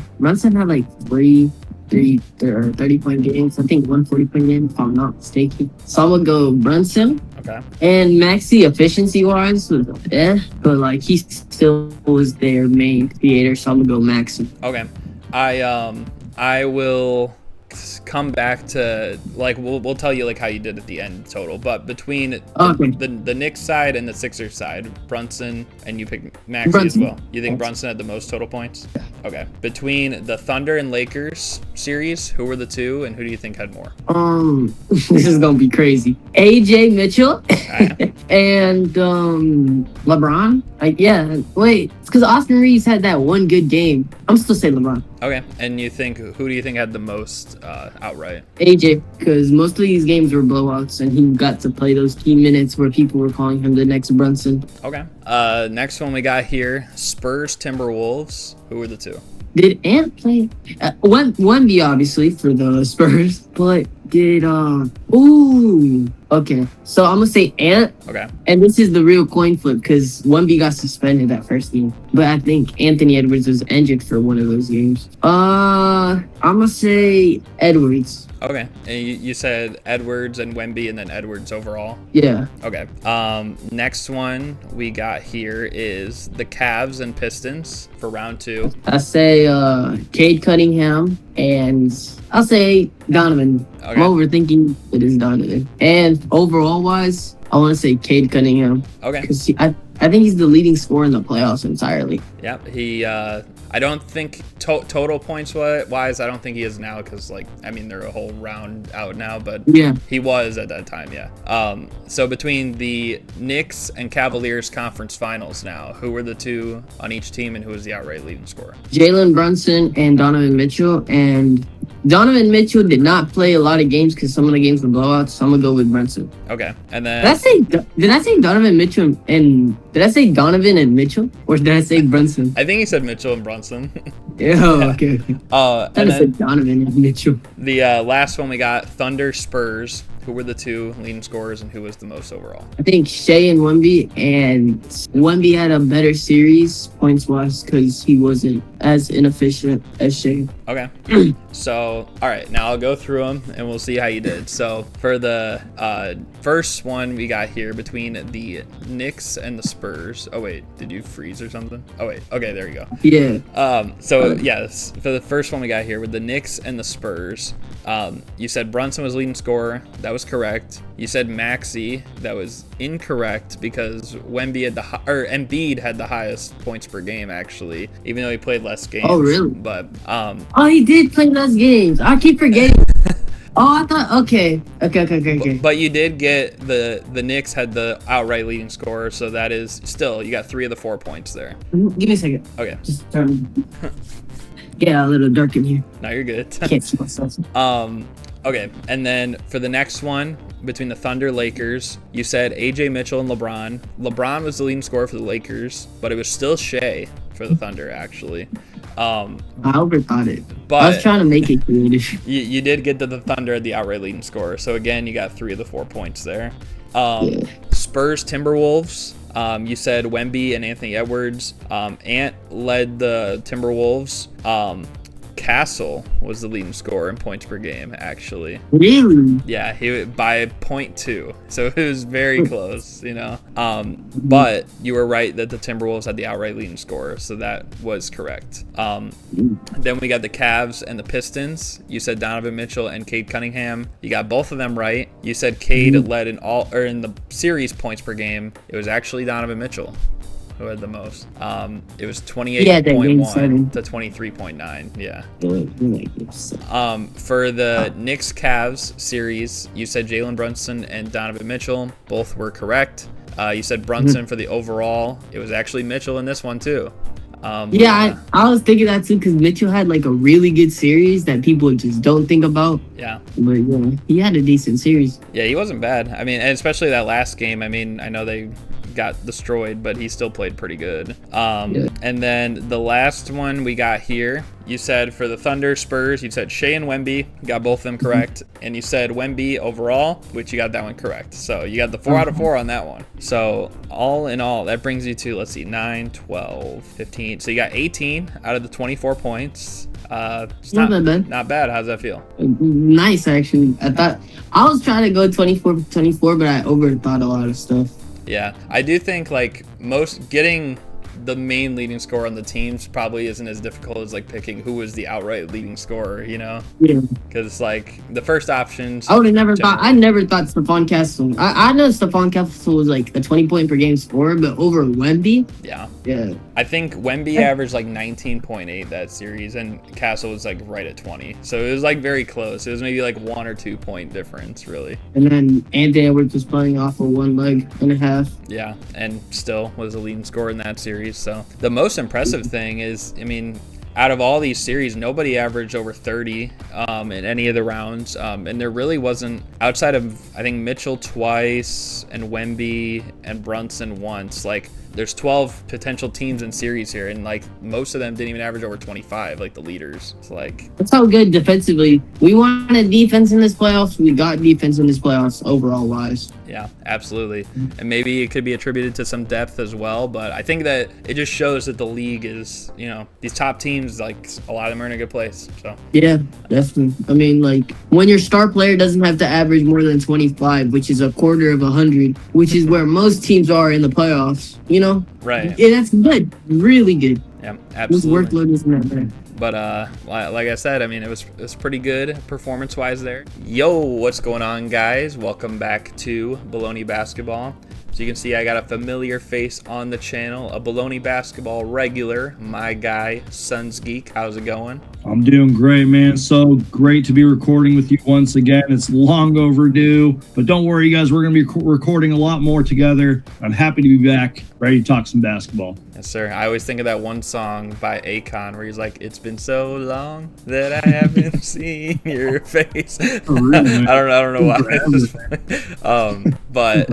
30-point games. I think 140-point game, if I'm not mistaken. So I'm gonna go Brunson. Okay. And Maxey, efficiency-wise, was but like he still was their main creator, so I'm gonna go Maxey. Okay. I will come back to like we'll tell you like how you did at the end total, but between the Knicks side and the Sixers side, Brunson, and you pick Maxey as well. You think Brunson had the most total points? Okay. Between the Thunder and Lakers series, who were the two, and who do you think had more? This is gonna be crazy. AJ Mitchell and LeBron. Wait, it's because Austin Reeves had that one good game. I'm still saying LeBron. Okay, and who do you think had the most outright? AJ, because most of these games were blowouts, and he got to play those key minutes where people were calling him the next Brunson. Okay. Next one we got here, Spurs Timberwolves. Who were the two? Did Ant play? One B obviously for the Spurs, but did okay. So I'm gonna say Ant. Okay. And this is the real coin flip because 1B got suspended that first game, but I think Anthony Edwards was injured for one of those games. I'm gonna say Edwards. Okay. And you said Edwards and Wemby, and then Edwards overall? Yeah. Okay. Next one we got here is the Cavs and Pistons for round 2. I say Cade Cunningham, and I'll say Donovan. Okay. I'm overthinking it is Donovan. And overall wise, I want to say Cade Cunningham. Okay. Because I think he's the leading scorer in the playoffs entirely. Yep. He I don't think total points wise, I don't think he is now because they're a whole round out now, but yeah, he was at that time. Yeah. So between the Knicks and Cavaliers conference finals now, who were the two on each team and who was the outright leading scorer? Jalen Brunson and Donovan Mitchell. And Donovan Mitchell did not play a lot of games because some of the games were blowouts, so I'm gonna go with Brunson. Okay. And then did I say Donovan Mitchell and did I say Donovan and Mitchell, or did I say Brunson? I think he said Mitchell and Brunson. Yeah, okay. And I said Donovan and Mitchell. The last one we got, Thunder Spurs. Who were the two leading scorers and who was the most overall? I think Shea and Wemby, and Wemby had a better series points-wise because he wasn't as inefficient as Shea. Okay. So, all right, now I'll go through them and we'll see how you did. So, for the first one we got here between the Knicks and the Spurs. Oh, wait, did you freeze or something? Oh, wait, okay, there you go. Yeah. Yes, for the first one we got here with the Knicks and the Spurs, you said Brunson was leading scorer. That was correct. You said Maxey. That was incorrect because Embiid had the highest points per game actually, even though he played less games. Oh, really? But he did play less games. I keep forgetting. I thought okay. But you did get the Knicks had the outright leading scorer, so that is still you got 3 of the 4 points there. Give me a second. Okay. Just Yeah, a little dark in here. No, you're good. Can't see myself. Okay, and then for the next one, between the Thunder Lakers, you said AJ Mitchell and LeBron. LeBron was the leading scorer for the Lakers, but it was still Shea for the Thunder, actually. I overthought it. But I was trying to make it creative. You did get to the Thunder at the outright leading scorer. So again, you got 3 of the 4 points there. Spurs Timberwolves. You said Wemby and Anthony Edwards. Ant led the Timberwolves. Castle was the leading scorer in points per game, actually. Really? Yeah, he by 0.2, so it was very close, you know. But you were right that the Timberwolves had the outright leading scorer, so that was correct. Then we got the Cavs and the Pistons. You said Donovan Mitchell and Cade Cunningham. You got both of them right. You said Cade led in the series points per game. It was actually Donovan Mitchell who had the most. It was 28.1 to 23.9. Yeah. For the Knicks Cavs series, you said Jalen Brunson and Donovan Mitchell. Both were correct. You said Brunson for the overall. It was actually Mitchell in this one too. I was thinking that too, because Mitchell had like a really good series that people just don't think about. Yeah. But he had a decent series. Yeah, he wasn't bad. I mean, and especially that last game. I mean, I know they got destroyed, but he still played pretty good. And then the last one we got here, you said for the Thunder Spurs, you said Shea and Wemby. You got both of them correct. And you said Wemby overall, which you got that one correct. So you got the 4 out of 4 on that one. So all in all, that brings you to, let's see, 9, 12, 15. So you got 18 out of the 24 points. It's not bad. Not bad. How's that feel? Nice, actually. I was trying to go 24, but I overthought a lot of stuff. Yeah, I do think like getting the main leading scorer on the teams probably isn't as difficult as like picking who was the outright leading scorer, you know? Yeah. Because like the first options. I never thought Stephon Castle. I know Stephon Castle was like a 20-point per game scorer, but over Wemby. Yeah. Yeah. I think Wemby averaged like 19.8 that series, and Castle was like right at 20. So it was like very close. It was maybe like 1 or 2 point difference, really. And then Anthony Edwards was playing off of 1 leg and a half. Yeah, and still was the leading scorer in that series. So the most impressive thing is, I mean, out of all these series, nobody averaged over 30 in any of the rounds. And there really wasn't, outside of, I think, Mitchell twice and Wemby and Brunson once, like, there's 12 potential teams in series here, and like most of them didn't even average over 25, like the leaders. It's like, that's how good defensively. We wanted defense in this playoffs. We got defense in this playoffs overall wise. Yeah, absolutely. And maybe it could be attributed to some depth as well, but I think that it just shows that the league is, you know, these top teams, like a lot of them are in a good place. So yeah, definitely. I mean, like when your star player doesn't have to average more than 25, which is a quarter of 100, which is where most teams are in the playoffs, you know? Right. Yeah, that's good. Really good. Yeah, absolutely. His workload isn't that bad. But like I said, I mean, it was pretty good performance-wise there. Yo, what's going on, guys? Welcome back to Bullony Basketball. So you can see I got a familiar face on the channel, a Bullony Basketball regular, my guy, Suns Geek. How's it going? I'm doing great, man. So great to be recording with you once again. It's long overdue, but don't worry, you guys. We're going to be recording a lot more together. I'm happy to be back, ready to talk some basketball. Yes, sir. I always think of that one song by Akon where he's like, "It's been so long that I haven't seen your face." Oh, really, I don't know why. But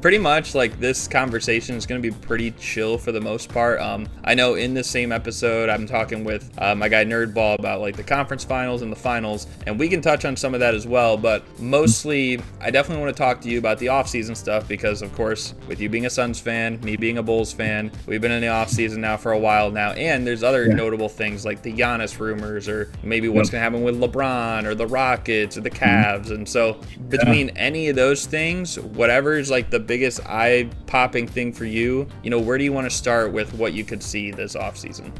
pretty much like this conversation is going to be pretty chill for the most part. I know in the same episode I'm talking with my guy Nerdball about like the conference finals and the finals, and we can touch on some of that as well, but mostly I definitely want to talk to you about the offseason stuff because, of course, with you being a Suns fan, me being a Bulls fan, we've been in the offseason now for a while now, and there's other notable things like the Giannis rumors or maybe what's going to happen with LeBron or the Rockets or the Cavs. And so between any of those things, whatever is like the biggest eye-popping thing for you, you know, where do you want to start with what you could see this offseason?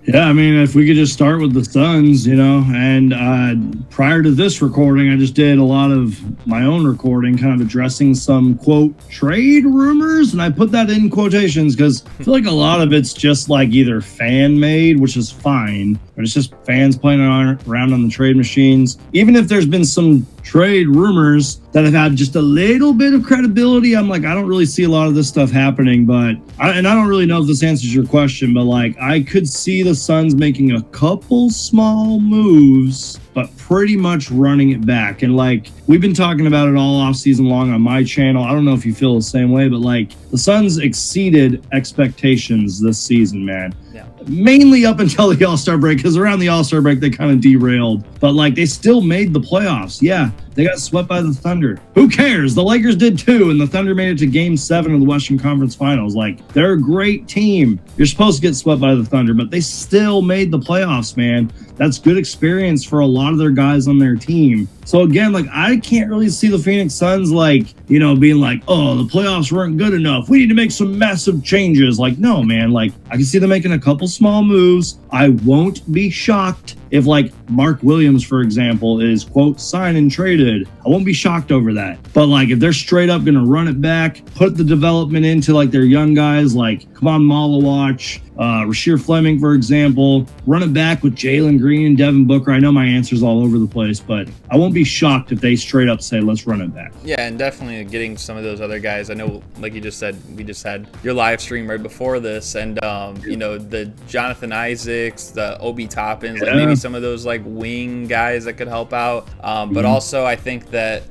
Yeah, I mean, if we could just start with the Suns, you know, and prior to this recording, I just did a lot of my own recording, kind of addressing some, quote, trade rumors, and I put that in quotations because I feel like a lot of it's just like either fan-made, which is fine, but it's just fans playing around on the trade machines. Even if there's been some trade rumors that have had just a little bit of credibility. I'm like, I don't really see a lot of this stuff happening, but I don't really know if this answers your question, but like I could see the Suns making a couple small moves, but pretty much running it back. And like we've been talking about it all off season long on my channel. I don't know if you feel the same way, but like the Suns exceeded expectations this season, man. Yeah. Mainly up until the All-Star break, because around the All-Star break they kind of derailed. But like they still made the playoffs. Yeah, they got swept by the Thunder. Who cares? The Lakers did too, and the Thunder made it to Game 7 of the Western Conference Finals. Like they're a great team. You're supposed to get swept by the Thunder, but they still made the playoffs, man. That's good experience for a lot of their guys on their team. So again, like I can't really see the Phoenix Suns like, being like, oh, the playoffs weren't good enough. We need to make some massive changes. Like, no, man, like I can see them making a couple small moves. I won't be shocked if like Mark Williams, for example, is quote signed and traded. I won't be shocked over that. But like if they're straight up gonna run it back, put the development into like their young guys, like come on Malawach, Rasheer Fleming, for example, run it back with Jalen Green and Devin Booker. I know my answer's all over the place, but I won't be shocked if they straight up say, let's run it back. Yeah, and definitely getting some of those other guys. I know, like you just said, we just had your live stream right before this, and the Jonathan Isaacs, the Obi Toppins, like maybe some of those like wing guys that could help out. But also I think that,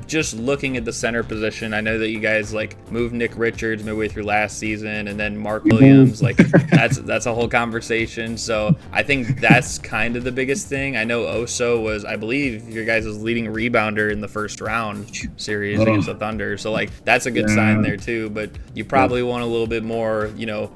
just looking at the center position, I know that you guys like moved Nick Richards midway through last season, and then Mark Williams, like that's a whole conversation. So I think that's kind of the biggest thing. I know Oso was, I believe, your guys' leading rebounder in the first round series against the Thunder. So like that's a good sign there too. But you probably want a little bit more,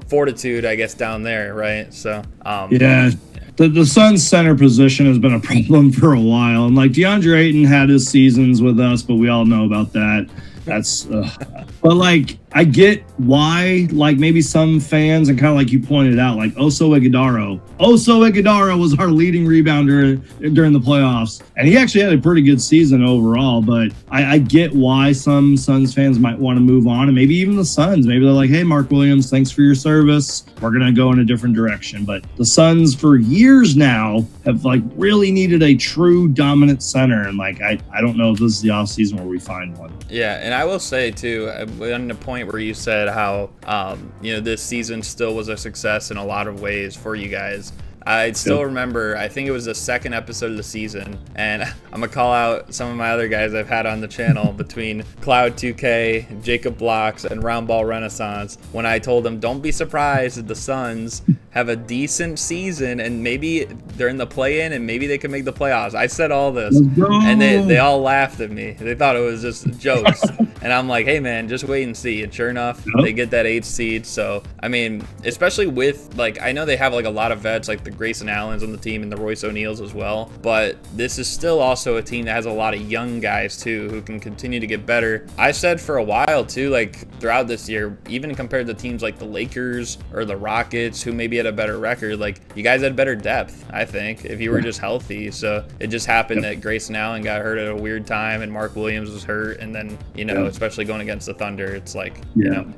fortitude, I guess, down there, right? So The Suns center position has been a problem for a while. And like DeAndre Ayton had his seasons with us, but we all know about that. That's but like I get why like maybe some fans, and kind of like you pointed out, like Oso Ighodaro was our leading rebounder during the playoffs, and he actually had a pretty good season overall. But I get why some Suns fans might want to move on, and maybe even the Suns, maybe they're like, hey, Mark Williams, thanks for your service, we're gonna go in a different direction. But the Suns for years now have like really needed a true dominant center, and like I don't know if this is the offseason where we find one. Yeah, and I will say too, on the point where you said how this season still was a success in a lot of ways for you guys. I still remember, I think it was the second episode of the season, and I'm going to call out some of my other guys I've had on the channel between Cloud2K, Jacob Blocks, and Roundball Renaissance, when I told them, don't be surprised if the Suns have a decent season, and maybe they're in the play-in, and maybe they can make the playoffs. I said all this, and they all laughed at me. They thought it was just jokes. And I'm like, hey, man, just wait and see. And sure enough, they get that 8th seed. So, I mean, especially with, like, I know they have, like, a lot of vets, like the Grayson Allens on the team and the Royce O'Neals as well. But this is still also a team that has a lot of young guys, too, who can continue to get better. I said for a while, too, like, throughout this year, even compared to teams like the Lakers or the Rockets, who maybe had a better record, like, you guys had better depth, I think, if you were just healthy. So it just happened that Grayson Allen got hurt at a weird time and Mark Williams was hurt. And then, especially going against the Thunder, it's like,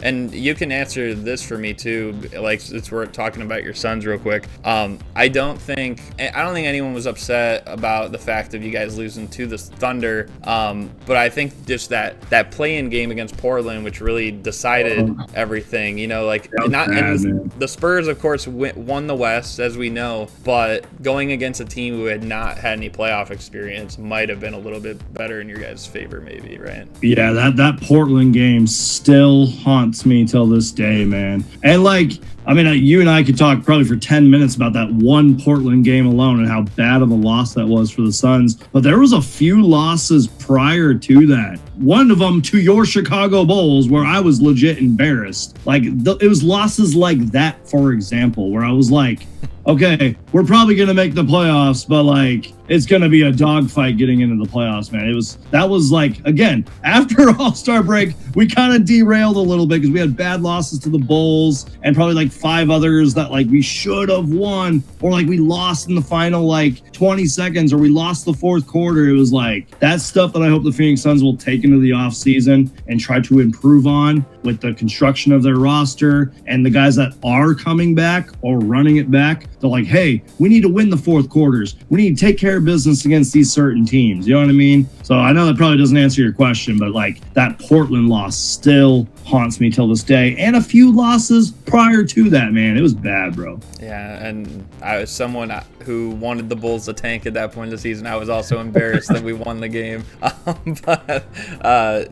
and you can answer this for me too, like, since we're talking about your Suns real quick. I don't think anyone was upset about the fact of you guys losing to the Thunder, but I think just that play-in game against Portland, which really decided everything, the Spurs, of course, won the West, as we know, but going against a team who had not had any playoff experience might have been a little bit better in your guys' favor, maybe, right? Yeah, that Portland game still haunts me till this day, man. And like, I mean, you and I could talk probably for 10 minutes about that one Portland game alone and how bad of a loss that was for the Suns. But there was a few losses prior to that. One of them to your Chicago Bulls, where I was legit embarrassed. Like, it was losses like that, for example, where I was like, okay, we're probably going to make the playoffs, but like, it's going to be a dogfight getting into the playoffs, man. That was like, again, after All-Star break, we kind of derailed a little bit because we had bad losses to the Bulls and probably like 5 others that like we should have won, or like we lost in the final like 20 seconds, or we lost the fourth quarter. It was like, that's stuff that I hope the Phoenix Suns will take into the offseason and try to improve on with the construction of their roster and the guys that are coming back or running it back. They're like, hey, we need to win the fourth quarters. We need to take care of business against these certain teams. You know what I mean? So I know that probably doesn't answer your question, but like that Portland loss still haunts me till this day, and a few losses prior to that, man. It was bad, bro. Yeah, and I was someone who wanted the Bulls to tank at that point in the season. I was also embarrassed that we won the game. I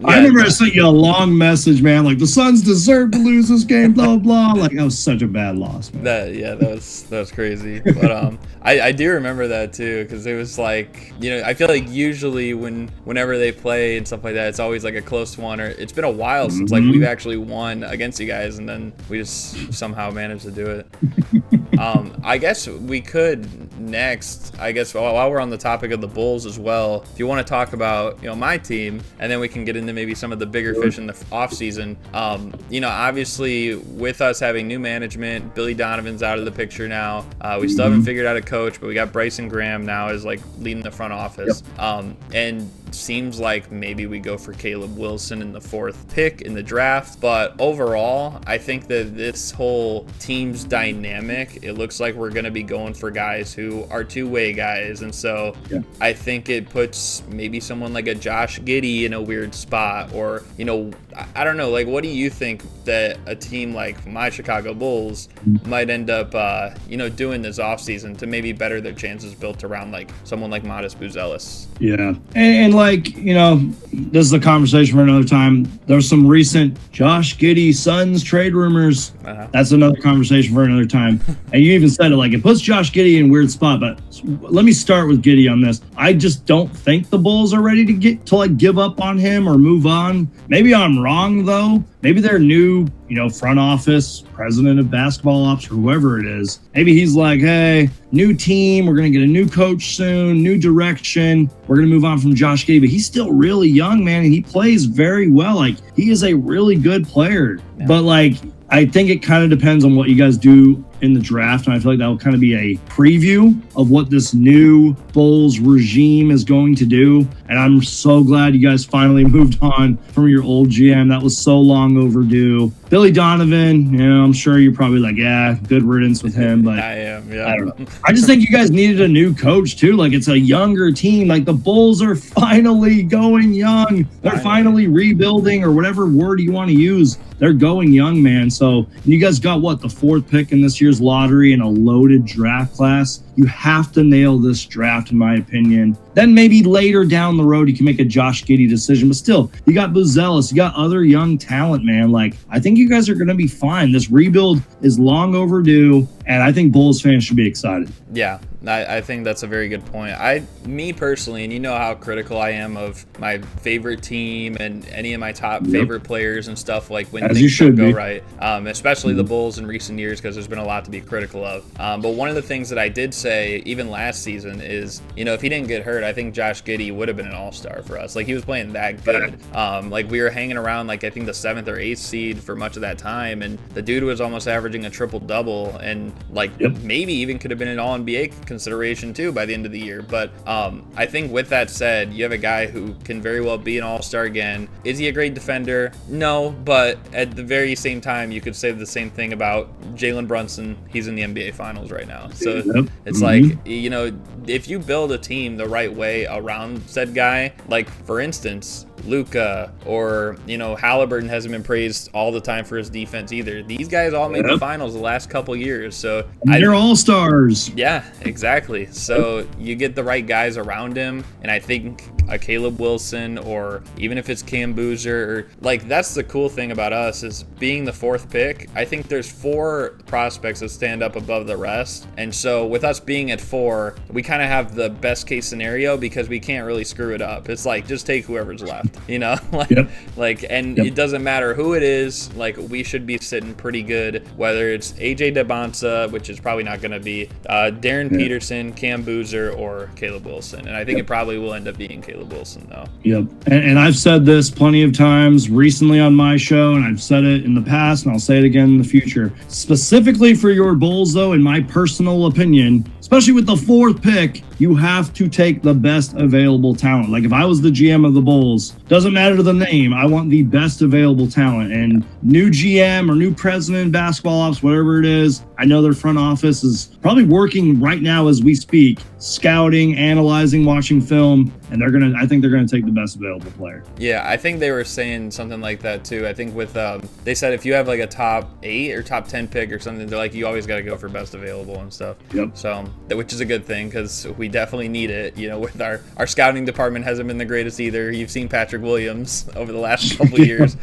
remember I sent you a long message, man, like the Suns deserve to lose this game, blah blah. Like that was such a bad loss, man. That was crazy. But I do remember that too, because it was like, you know, I feel like usually whenever they play and stuff like that, it's always like a close one, or it's been a while since like we've actually won against you guys, and then we just somehow managed to do it. I guess we could next, while we're on the topic of the Bulls as well, if you want to talk about, you know, my team, and then we can get into maybe some of the bigger fish in the offseason. You know, obviously with us having new management, Billy Donovan's out of the picture now. We still haven't figured out a coach, but we got Bryson Graham now as like leading the front office. And seems like maybe we go for Caleb Wilson in the 4th pick in the draft. But overall, I think that this whole team's dynamic, it looks like we're going to be going for guys who are two-way guys. And so I think it puts maybe someone like a Josh Giddey in a weird spot, or, you know, I don't know, like, what do you think that a team like my Chicago Bulls might end up, you know, doing this offseason to maybe better their chances built around like someone like Modest Buzelis? Yeah. And like, you know, this is a conversation for another time. There's some recent Josh Giddey Suns trade rumors. That's another conversation for another time. And you even said it, like, it puts Josh Giddey in a weird spot. But let me start with Giddey on this. I just don't think the Bulls are ready to give up on him or move on. Maybe I'm wrong, though. Maybe their new, you know, front office, president of basketball ops, or whoever it is, maybe he's like, hey, new team, we're going to get a new coach soon, new direction. We're going to move on from Josh Giddey. But he's still really young, man, and he plays very well. Like, he is a really good player. Yeah. But, like, I think it kind of depends on what you guys do in the draft, and I feel like that will kind of be a preview of what this new Bulls regime is going to do. And I'm so glad you guys finally moved on from your old GM. That was so long overdue. Billy Donovan, you know, I'm sure you're probably like, yeah, good riddance with him, but I am, yeah. I don't know. I just think you guys needed a new coach too. Like, it's a younger team. Like, the Bulls are finally going young. They're finally rebuilding, or whatever word you want to use. They're going young, man. So you guys got what, the 4th pick in this year's lottery and a loaded draft class. You have to nail this draft, in my opinion. Then maybe later down the road, you can make a Josh Giddey decision. But still, you got Buzelis, you got other young talent, man. Like, I think you guys are going to be fine. This rebuild is long overdue, and I think Bulls fans should be excited. Yeah, I think that's a very good point. Me personally, and you know how critical I am of my favorite team and any of my top favorite players and stuff, like when things don't go right, especially the Bulls in recent years, because there's been a lot to be critical of. But one of the things that I did say even last season is, you know, if he didn't get hurt, I think Josh Giddey would have been an all-star for us. Like, he was playing that good. Like, we were hanging around, like, I think the 7th or 8th seed for much of that time, and the dude was almost averaging a triple-double, and like maybe even could have been an all-NBA consideration too by the end of the year. But I think with that said, you have a guy who can very well be an all-star again. Is he a great defender? No, but at the very same time, you could say the same thing about Jalen Brunson. He's in the NBA Finals right now. So it's like, you know, if you build a team the right way around said guy, like, for instance, Luka, or, you know, Halliburton hasn't been praised all the time for his defense either. These guys all made the finals the last couple years, so they're all stars. Yeah, exactly. So you get the right guys around him, and I think a Caleb Wilson, or even if it's Cam Boozer, or like, that's the cool thing about us is being the 4th pick. I think there's 4 prospects that stand up above the rest, and so with us being at 4, we kind of have the best case scenario because we can't really screw it up. It's like, just take whoever's left. You know, it doesn't matter who it is. Like, we should be sitting pretty good, whether it's AJ DeBonsa, which is probably not going to be Darren Peterson, Cam Boozer, or Caleb Wilson. And I think it probably will end up being Caleb Wilson, though. Yep. And I've said this plenty of times recently on my show, and I've said it in the past, and I'll say it again in the future. Specifically for your Bulls, though, in my personal opinion, especially with the 4th pick, you have to take the best available talent. Like, if I was the GM of the Bulls, doesn't matter the name, I want the best available talent. And new GM or new president, basketball ops, whatever it is, I know their front office is probably working right now as we speak, scouting, analyzing, watching film, and I think they're gonna take the best available player. Yeah, I think they were saying something like that too. I think with they said if you have like a top 8 or top 10 pick or something, they're like, you always got to go for best available and stuff. Yep. So which is a good thing because we definitely need it. You know, with our scouting department hasn't been the greatest either. You've seen Patrick Williams over the last couple of years.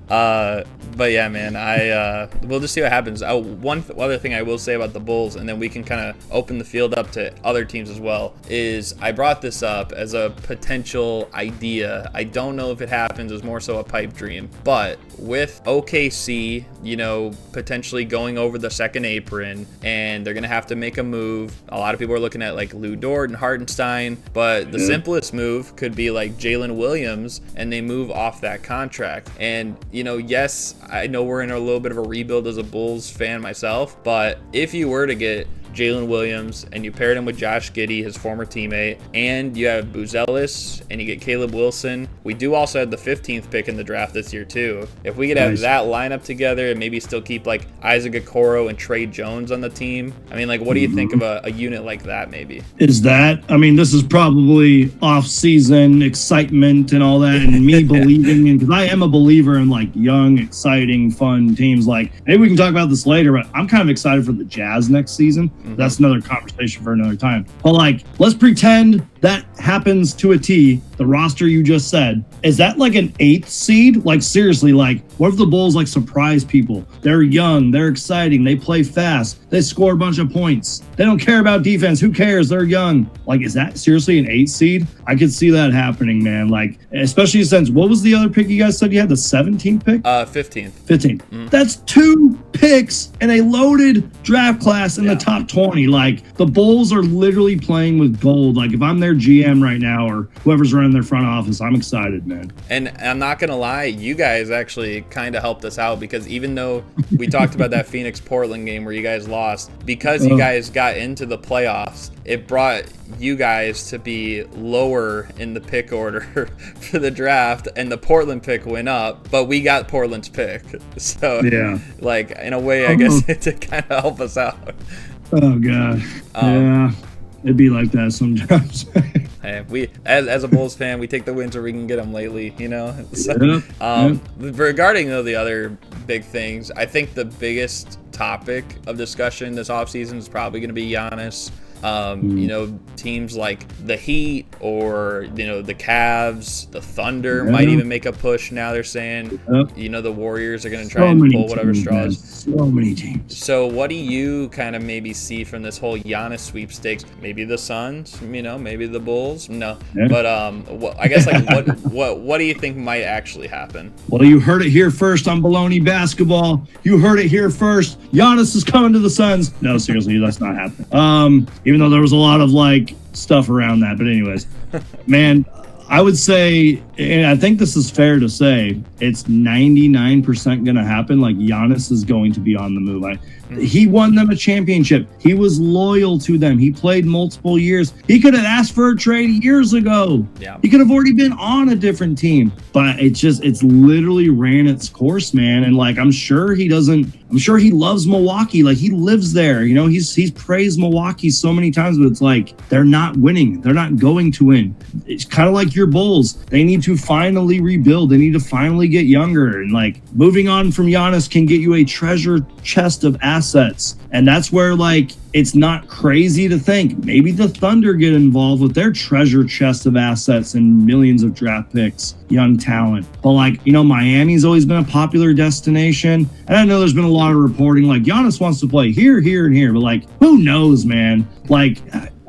But yeah, man, we'll just see what happens. One other thing I will say about the Bulls, and then we can kind of open the field up to other teams as well, is I brought this up as a potential idea. I don't know if it happens. It's more so a pipe dream. But with OKC, you know, potentially going over the second apron, and they're going to have to make a move. A lot of people are looking at like Lou Dort and Hartenstein, but the simplest move could be like Jalen Williams, and they move off that contract. And, you know, yes, I know we're in a little bit of a rebuild as a Bulls fan myself, but if you were to get Jalen Williams and you paired him with Josh Giddey, his former teammate, and you have Buzelis and you get Caleb Wilson, we do also have the 15th pick in the draft this year too. If we could have that lineup together and maybe still keep like Isaac Okoro and Trey Jones on the team, I mean, like, what do you think of a unit like that maybe? Is that, I mean, this is probably off-season excitement and all that, and me believing in, because I am a believer in like young, exciting, fun teams. Like, maybe we can talk about this later, but I'm kind of excited for the Jazz next season. That's another conversation for another time. But like, let's pretend that happens to a T, the roster you just said. Is that like an 8th seed? Like, seriously, like, what if the Bulls like surprise people? They're young, they're exciting, they play fast, they score a bunch of points. They don't care about defense. Who cares? They're young. Like, is that seriously an 8th seed? I could see that happening, man. Like, especially since, what was the other pick you guys said you had? The 17th pick? 15th. 15th. That's 2 picks in a loaded draft class in the top 20. Like, the Bulls are literally playing with gold. Like, if I'm their GM right now or whoever's running their front office, I'm excited, man. And I'm not going to lie, you guys actually kind of helped us out, because even though we talked about that Phoenix-Portland game where you guys lost, because you guys got into the playoffs, it brought you guys to be lower in the pick order for the draft, and the Portland pick went up, but we got Portland's pick. So, like, in a way, I guess to kind of help us out. Oh, God. Yeah. It'd be like that sometimes. Hey, we, as a Bulls fan, we take the wins where we can get them lately, you know? So, regarding the other big things, I think the biggest topic of discussion this offseason is probably going to be Giannis. You know, teams like the Heat or, you know, the Cavs, the Thunder might even make a push now, they're saying. You know, the Warriors are going to try and pull whatever straws. So many teams. So what do you kind of maybe see from this whole Giannis sweepstakes? Maybe the Suns, you know, maybe the Bulls? No. But I guess, like, what do you think might actually happen? Well, you heard it here first on Bullony Basketball. You heard it here first. Giannis is coming to the Suns. No, seriously, that's not happening. Even though there was a lot of like stuff around that. But anyways, man, I would say, and I think this is fair to say, it's 99% going to happen. Like, Giannis is going to be on the move. He won them a championship. He was loyal to them. He played multiple years. He could have asked for a trade years ago. Yeah. He could have already been on a different team. But it's literally ran its course, man. And like, I'm sure he loves Milwaukee. Like, he lives there. You know, he's praised Milwaukee so many times, but it's like, they're not winning. They're not going to win. It's kind of like your Bulls. They need to finally rebuild. They need to finally get younger. And like, moving on from Giannis can get you a treasure chest of assets. And that's where, like, it's not crazy to think maybe the Thunder get involved with their treasure chest of assets and millions of draft picks, young talent. But like, you know, Miami's always been a popular destination. And I know there's been a lot of reporting like Giannis wants to play here, here, and here. But like, who knows, man? Like,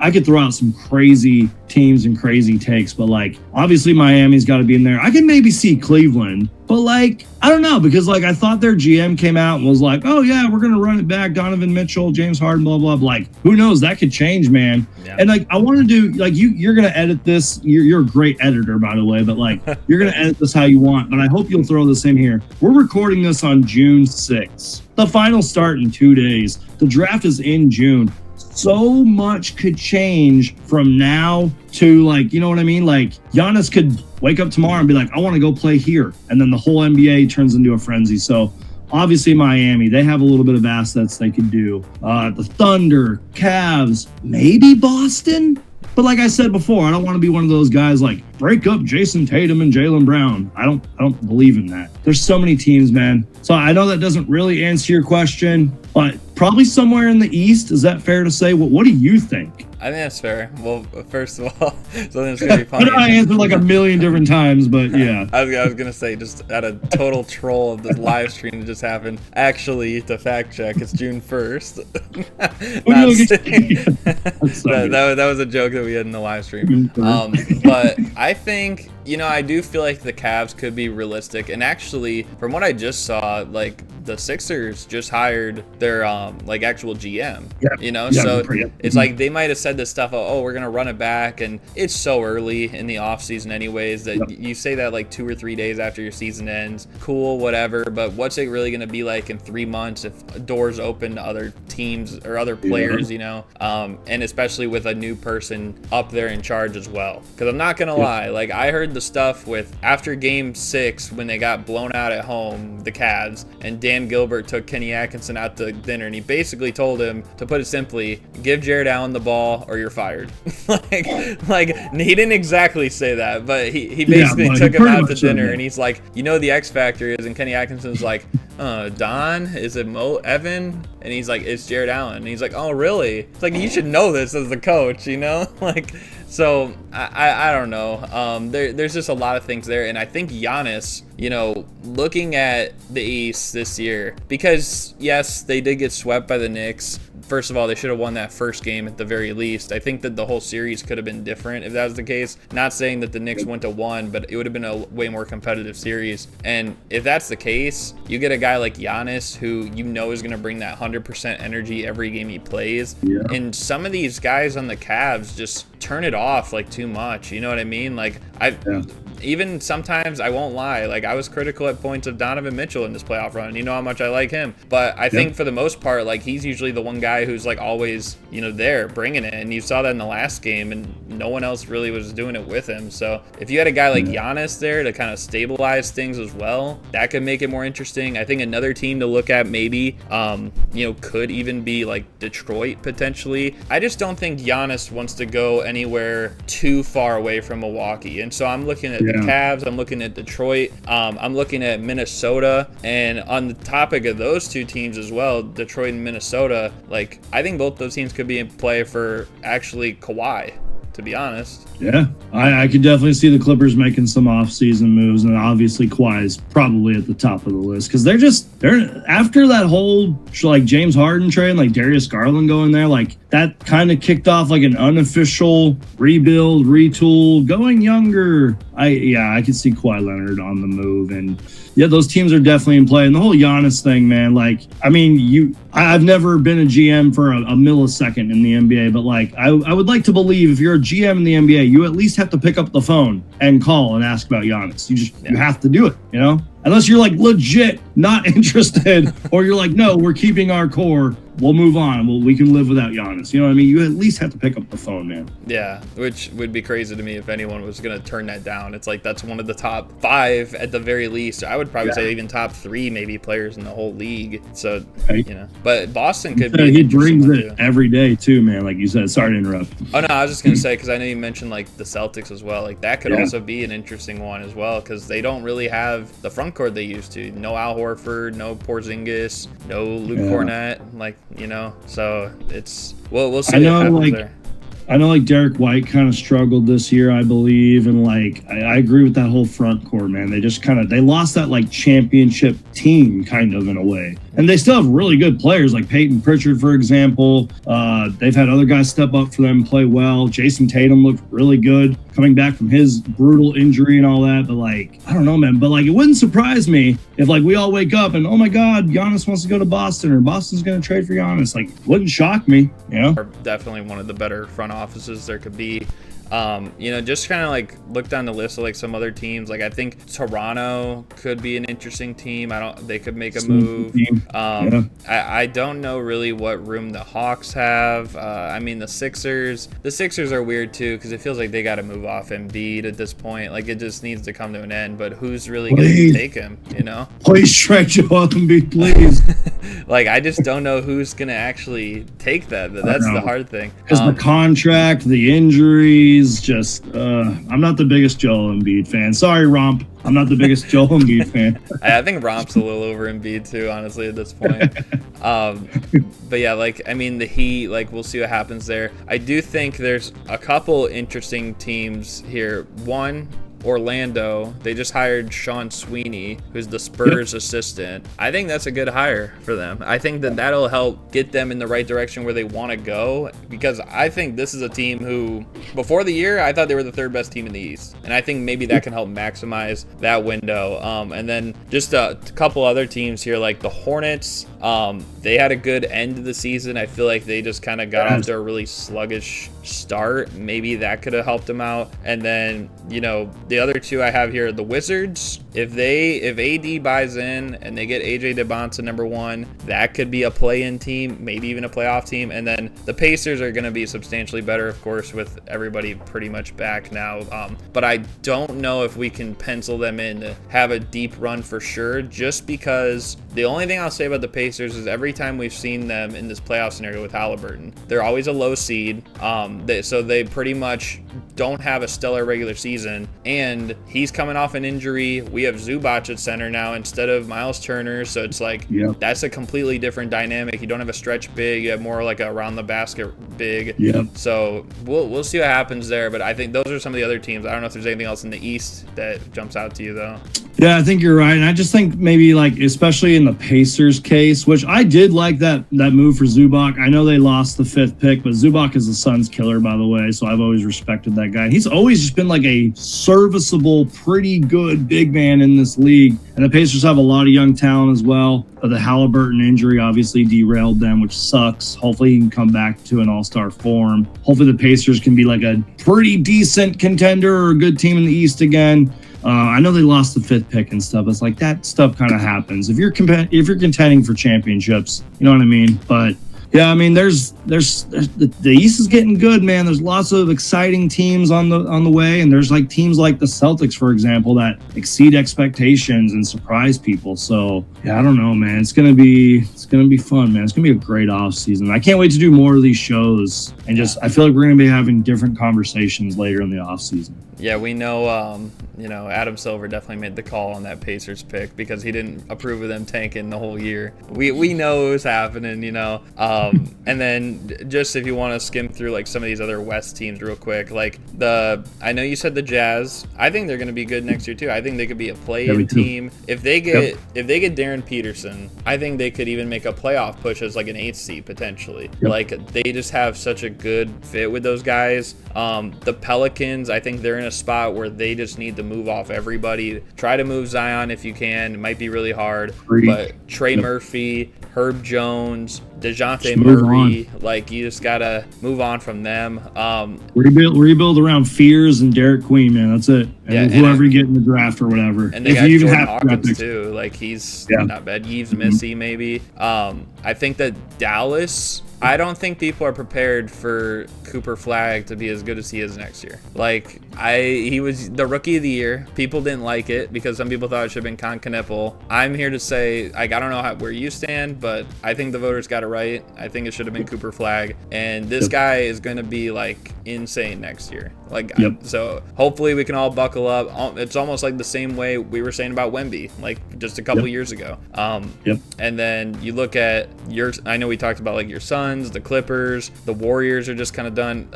I could throw out some crazy teams and crazy takes, but like, obviously Miami's got to be in there. I can maybe see Cleveland, but like, I don't know, because like, I thought their GM came out and was like, oh yeah, we're going to run it back. Donovan Mitchell, James Harden, blah, blah, blah. Like, who knows? That could change, man. Yeah. And like, I want to do, like, you're going to edit this. You're a great editor, by the way, but like, you're going to edit this how you want, but I hope you'll throw this in here. We're recording this on June 6th. The finals start in 2 days. The draft is in June. So much could change from now to, like, you know what I mean? Like, Giannis could wake up tomorrow and be like, I want to go play here. And then the whole NBA turns into a frenzy. So obviously Miami, they have a little bit of assets they could do. The Thunder, Cavs, maybe Boston. But like I said before, I don't want to be one of those guys like break up Jason Tatum and Jaylen Brown. I don't believe in that. There's so many teams, man. So I know that doesn't really answer your question, but probably somewhere in the East. Is that fair to say? What do you think? I think that's fair. Well, first of all, something that's gonna be funny. I know I answered like a million different times, but yeah. I was gonna say, just at a total troll of this live stream that just happened. Actually, to fact check, it's June 1st. That was a joke that we had in the live stream. But I think, I do feel like the Cavs could be realistic. And actually, from what I just saw, like the Sixers just hired their like actual GM. So it's like they might have said this stuff. Oh, we're gonna run it back, and it's so early in the offseason anyways that you say that like 2 or 3 days after your season ends. Cool, whatever. But what's it really gonna be like in 3 months if doors open to other teams or other players? And especially with a new person up there in charge as well. Because I'm not gonna lie, like I heard the stuff with after Game 6 when they got blown out at home, the Cavs, and Dan Gilbert took Kenny Atkinson out to dinner, and he basically told him, to put it simply, give Jared Allen the ball or you're fired. like he didn't exactly say that, but he basically took him out to dinner, and he's like, the X factor is, and Kenny Atkinson's like, Don, is it Evan? And he's like, it's Jared Allen. And he's like, oh really? It's like, you should know this as the coach, like. So I don't know. There's just a lot of things there, and I think Giannis, looking at the East this year, because yes, they did get swept by the Knicks. First of all, they should have won that first game at the very least. I think that the whole series could have been different if that was the case. Not saying that the Knicks went to 1, but it would have been a way more competitive series. And if that's the case, you get a guy like Giannis who is going to bring that 100% energy every game he plays. Yeah. And some of these guys on the Cavs just turn it off like too much. You know what I mean? Like even sometimes, I won't lie, like I was critical at points of Donovan Mitchell in this playoff run. You know how much I like him, but I think for the most part, like he's usually the one guy who's like always, there bringing it. And you saw that in the last game, and no one else really was doing it with him. So if you had a guy like Giannis there to kind of stabilize things as well, that could make it more interesting. I think another team to look at maybe, could even be like Detroit potentially. I just don't think Giannis wants to go anywhere too far away from Milwaukee. And so I'm looking at the Cavs, I'm looking at Detroit, I'm looking at Minnesota. And on the topic of those two teams as well, Detroit and Minnesota, like I think both those teams could be in play for actually Kawhi, to be honest. Yeah, I could definitely see the Clippers making some off-season moves, and obviously Kawhi is probably at the top of the list because they're after that whole like James Harden trade, like Darius Garland going there, like that kind of kicked off like an unofficial rebuild, retool, going younger. I could see Kawhi Leonard on the move, and those teams are definitely in play. And the whole Giannis thing, man, like I mean, I've never been a GM for a millisecond in the NBA, but like I would like to believe if you're a GM in the NBA, you at least have to pick up the phone and call and ask about Giannis. You have to do it, unless you're like legit not interested, or you're like, no, we're keeping our core. We'll move on. Well, we can live without Giannis. You know what I mean? You at least have to pick up the phone, man. Yeah, which would be crazy to me if anyone was going to turn that down. It's like that's one of the top 5 at the very least. I would probably say even top 3 maybe players in the whole league. So, but Boston could be. He brings it every day too, man. Like you said. Sorry to interrupt. Oh, no, I was just going to say, because I know you mentioned like the Celtics as well. Like that could also be an interesting one as well, because they don't really have the front court they used to. No Al Horford, no Porzingis, no Luke Cornett. Like, so it's we'll see. I know like Derek White kind of struggled this year, I believe, and like I agree with that whole front court, man. They just they lost that like championship team kind of in a way, and they still have really good players like Peyton Pritchard, for example. They've had other guys step up for them and play well. Jason Tatum looked really good coming back from his brutal injury and all that. But like I don't know, man. But like it wouldn't surprise me if like we all wake up and oh my God, Giannis wants to go to Boston, or Boston's going to trade for Giannis. Like wouldn't shock me, Are definitely one of the better front offices there could be. Just kind of like look down the list of like some other teams. Like I think Toronto could be an interesting team. They could make a move. I don't know really what room the Hawks have. The Sixers are weird too because it feels like they got to move off Embiid at this point. Like it just needs to come to an end. But who's really going to take him? Please strike Joel Embiid, please. Like I just don't know who's going to actually take that. That's the hard thing. Because the contract, the injuries, just I'm not the biggest Joel Embiid fan. Sorry, Romp. I'm not the biggest Joel Embiid fan. I think Romp's a little over Embiid too, honestly, at this point. But yeah, the Heat, we'll see what happens there. I do think there's a couple interesting teams here. One, Orlando, they just hired Sean Sweeney, who's the Spurs assistant. I think that's a good hire for them. I think that'll help get them in the right direction where they want to go, because I think this is a team who, before the year, I thought they were the third best team in the East, and I think maybe that can help maximize that window. And then just a couple other teams here, like the Hornets. They had a good end of the season. I feel like they just kind of got off to a really sluggish start. Maybe that could have helped them out. And then, the other two I have here, the Wizards. If AD buys in and they get AJ DeBonta number 1, that could be a play-in team, maybe even a playoff team. And then the Pacers are going to be substantially better, of course, with everybody pretty much back now. But I don't know if we can pencil them in to have a deep run for sure, just because the only thing I'll say about the Pacers is every time we've seen them in this playoff scenario with Halliburton, they're always a low seed. So they pretty much don't have a stellar regular season, and he's coming off an injury. We have Zubac at center now instead of Miles Turner, so it's that's a completely different dynamic. You don't have a stretch big, you have more like a around the basket big. So we'll see what happens there, but I think those are some of the other teams. I don't know if there's anything else in the East that jumps out to you though. Yeah, I think you're right. And I just think maybe especially in the Pacers case, which I did like that move for Zubac. I know they lost the 5th pick, but Zubac is the Suns killer, by the way. So I've always respected that guy. He's always just been a serviceable, pretty good big man in this league. And the Pacers have a lot of young talent as well. But the Halliburton injury obviously derailed them, which sucks. Hopefully he can come back to an all-star form. Hopefully the Pacers can be a pretty decent contender or a good team in the East again. I know they lost the 5th pick and stuff. It's that stuff kind of happens. If you're contending for championships, you know what I mean? But yeah, there's the East is getting good, man. There's lots of exciting teams on the way, and there's teams like the Celtics, for example, that exceed expectations and surprise people. So yeah, I don't know, man. It's gonna be fun, man. It's gonna be a great off season. I can't wait to do more of these shows, and I feel like we're gonna be having different conversations later in the off season. Yeah, we know, Adam Silver definitely made the call on that Pacers pick because he didn't approve of them tanking the whole year. We know it was happening, and then just if you want to skim through some of these other West teams real quick, I know you said the Jazz. I think they're going to be good next year too. I think they could be a play-in team. If they get Darren Peterson, I think they could even make a playoff push as an 8th seed potentially. They just have such a good fit with those guys. The Pelicans, I think they're in a spot where they just need to move off everybody. Try to move Zion if you can. It might be really hard. But Trey Murphy, Herb Jones, DeJounte Murray, you just gotta move on from them. Rebuild around Fears and Derek Queen, man. That's it. And whoever you get in the draft or whatever. And they got Jordan Hawkins too. He's not bad. Yves Missy maybe. I think that Dallas, I don't think people are prepared for Cooper Flagg to be as good as he is next year. He was the rookie of the year. People didn't like it because some people thought it should have been Con Knipple. I'm here to say, I don't know where you stand, but I think the voters got it right. I think it should have been Cooper Flagg. And this guy is going to be insane next year. So hopefully we can all buckle up. It's almost the same way we were saying about Wemby, just a couple years ago. And then you look at I know we talked about your Suns, the Clippers, the Warriors are just kind of done.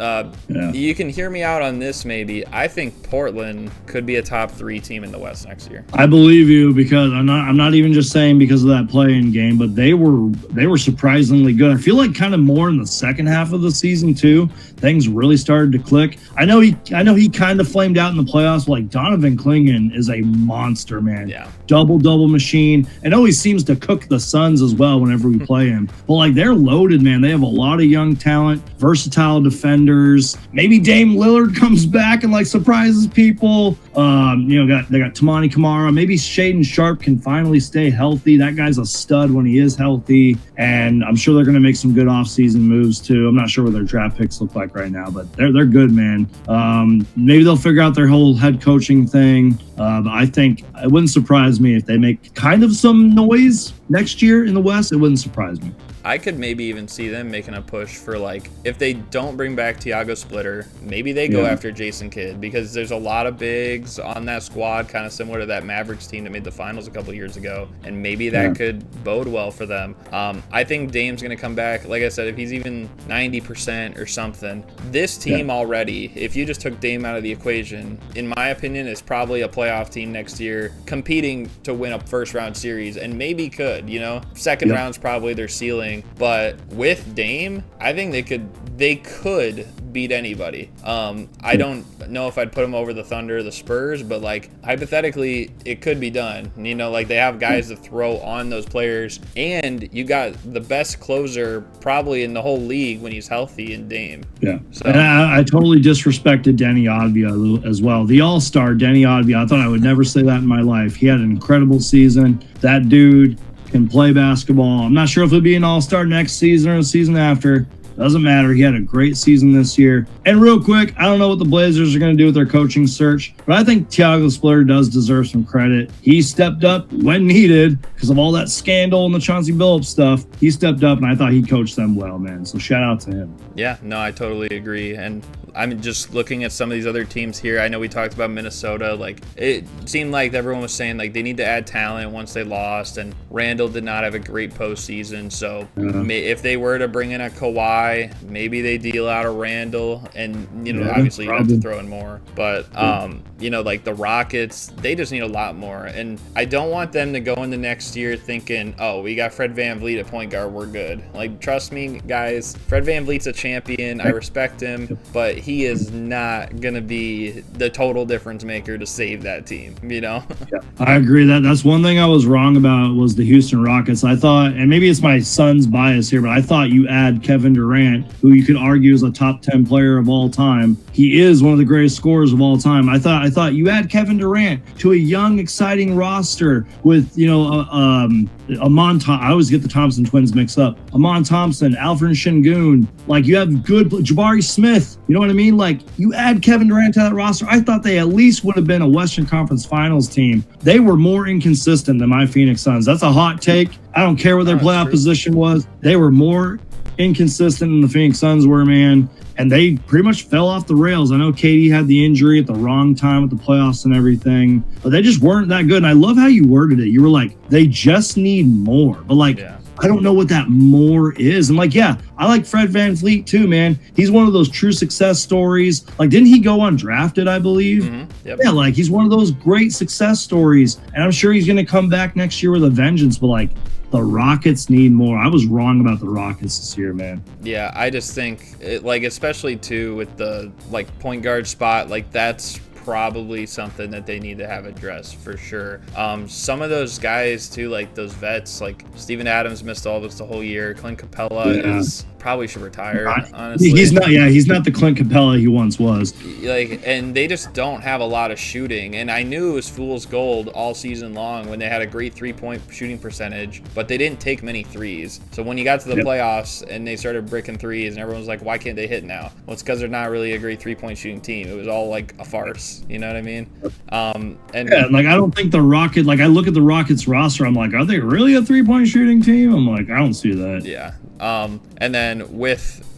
You can hear me out on this maybe. I think Portland could be a top 3 team in the West next year. I believe you, because I'm not even just saying because of that play-in game, but they were surprisingly good. I feel kind of more in the second half of the season too. Things really really started to click. I know he kind of flamed out in the playoffs, but like Donovan Clingan is a monster, man. Yeah. Double machine, and always seems to cook the Suns as well whenever we play him. But like they're loaded, man. They have a lot of young talent, versatile defenders. Maybe Dame Lillard comes back and like surprises people. They got Tamani Kamara. Maybe Shaden Sharp can finally stay healthy. That guy's a stud when he is healthy, and I'm sure they're going to make some good offseason moves too. I'm not sure what their draft picks look like right now, but they're good, man. Maybe they'll figure out their whole head coaching thing. But I think it wouldn't surprise me if they make kind of some noise next year in the West. It wouldn't surprise me. I could maybe even see them making a push for, like, if they don't bring back Tiago Splitter, maybe they go after Jason Kidd, because there's a lot of bigs on that squad, kind of similar to that Mavericks team that made the finals a couple years ago, and maybe that could bode well for them. I think Dame's going to come back. Like I said, if he's even 90% or something, this team already, if you just took Dame out of the equation, in my opinion, is probably a playoff team next year, competing to win a first-round series, and maybe could, second round's probably their ceiling. But with Dame, I think they could beat anybody. I don't know if I'd put them over the Thunder or the Spurs, but like hypothetically it could be done. Like they have guys to throw on those players, and you got the best closer probably in the whole league when he's healthy in Dame. Yeah. So. And I totally disrespected Denny Advia as well. The all-star Denny Advia. I thought I would never say that in my life. He had an incredible season. That dude can play basketball. I'm not sure if he'll be an all-star next season or the season after. Doesn't matter. He had a great season this year. And real quick, I don't know what the Blazers are going to do with their coaching search, but I think Tiago Splitter does deserve some credit. He stepped up when needed because of all that scandal and the Chauncey Billups stuff. He stepped up, and I thought he coached them well, man. So shout out to him. Yeah, no, I totally agree. And I'm just looking at some of these other teams here. I know we talked about Minnesota. Like, it seemed like everyone was saying like they need to add talent once they lost, and Randall did not have a great postseason. So if they were to bring in a Kawhi, maybe they deal out a Randall, and obviously you have to throw in more. But like the Rockets, they just need a lot more. And I don't want them to go into next year thinking, oh, we got Fred VanVleet at point guard, we're good. Like, trust me, guys, Fred VanVleet's a champion. I respect him, but he is not gonna be the total difference maker to save that team. Yeah, I agree. That's one thing I was wrong about was the Houston Rockets. I thought, and maybe it's my son's bias here, but I thought you add Kevin Durant, who you could argue is a top 10 player of all time. He is one of the greatest scorers of all time. I thought you add Kevin Durant to a young, exciting roster with I always get the Thompson twins mixed up. Amon Thompson, Alfred Şengün. Like, you have good Jabari Smith. You know what I mean? Like, you add Kevin Durant to that roster. I thought they at least would have been a Western Conference Finals team. They were more inconsistent than my Phoenix Suns. That's a hot take. I don't care what their playoff position was. They were more inconsistent than the Phoenix Suns were, man. And they pretty much fell off the rails. I know KD had the injury at the wrong time with the playoffs and everything, but they just weren't that good. And I love how you worded it. You were like, they just need more. But like, I don't know what that more is. And like, I like Fred VanVleet too, man. He's one of those true success stories. Like, didn't he go undrafted, I believe? Yep. Yeah, like he's one of those great success stories. And I'm sure he's going to come back next year with a vengeance. But like, the Rockets need more. I was wrong about the Rockets this year, man. Yeah, I just think, especially too with the point guard spot, that's probably something that they need to have addressed for sure. Some of those guys too, like those vets, like Steven Adams missed all this the whole year. Clint Capella is probably should retire, honestly. He's not the Clint Capella he once was. And they just don't have a lot of shooting. And I knew it was fool's gold all season long when they had a great 3-point shooting percentage, but they didn't take many threes. So when you got to the playoffs and they started bricking threes, and everyone was like, why can't they hit now? Well, it's because they're not really a great 3-point shooting team. It was all like a farce. You know what I mean? I don't think the Rockets, I look at the Rockets roster, I'm like, are they really a 3-point shooting team? I'm like, I don't see that. Yeah. And then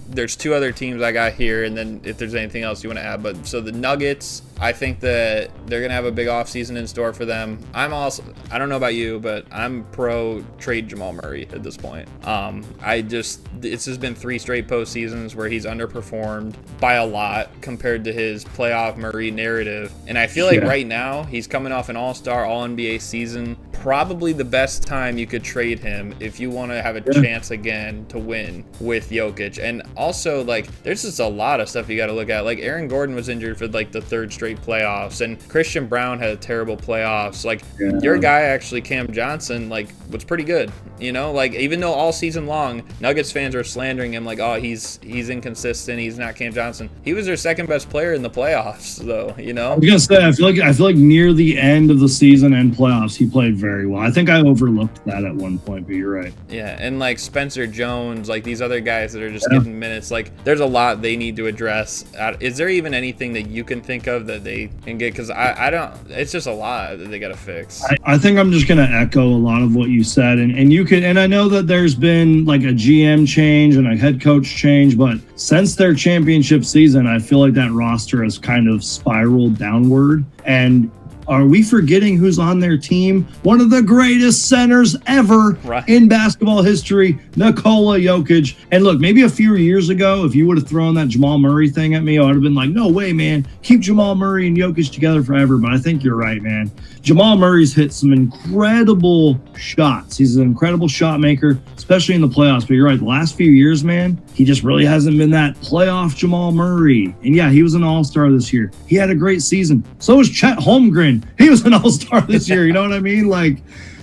there's two other teams I got here, and then if there's anything else you want to add. But so the Nuggets, I think that they're going to have a big offseason in store for them. I don't know about you, but I'm pro trade Jamal Murray at this point. This has been 3 straight postseasons where he's underperformed by a lot compared to his playoff Murray narrative. And I feel like right now he's coming off an all-star, all-NBA season, probably the best time you could trade him if you want to have a chance again to win with Jokic. And also, like, there's just a lot of stuff you got to look at. Like, Aaron Gordon was injured for like the 3rd straight playoffs, and Christian Brown had a terrible playoffs. Like, your guy actually, Cam Johnson, like, was pretty good. You know, like, even though all season long Nuggets fans are slandering him, like, oh, he's inconsistent, he's not Cam Johnson. He was their 2nd best player in the playoffs, though. You know, I was gonna say, I feel like near the end of the season and playoffs, he played very well. I think I overlooked that at one point, but you're right. Yeah, and like Spencer Jones, like these other guys that are just getting minutes, like there's a lot they need to address. Is there even anything that you can think of that they can get? Because I don't. It's just a lot that they got to fix. I think I'm just gonna echo a lot of what you said, and you could, and I know that there's been like a GM change and a head coach change, but since their championship season, I feel like that roster has kind of spiraled downward. And are we forgetting who's on their team? One of the greatest centers ever in basketball history, Nikola Jokic. And look, maybe a few years ago, if you would have thrown that Jamal Murray thing at me, I would have been like, no way, man. Keep Jamal Murray and Jokic together forever. But I think you're right, man. Jamal Murray's hit some incredible shots. He's an incredible shot maker, especially in the playoffs. But you're right, the last few years, man, he just really hasn't been that playoff Jamal Murray. And yeah, he was an all-star this year. He had a great season. So was Chet Holmgren. He was an all-star this year. You know what I mean? Like,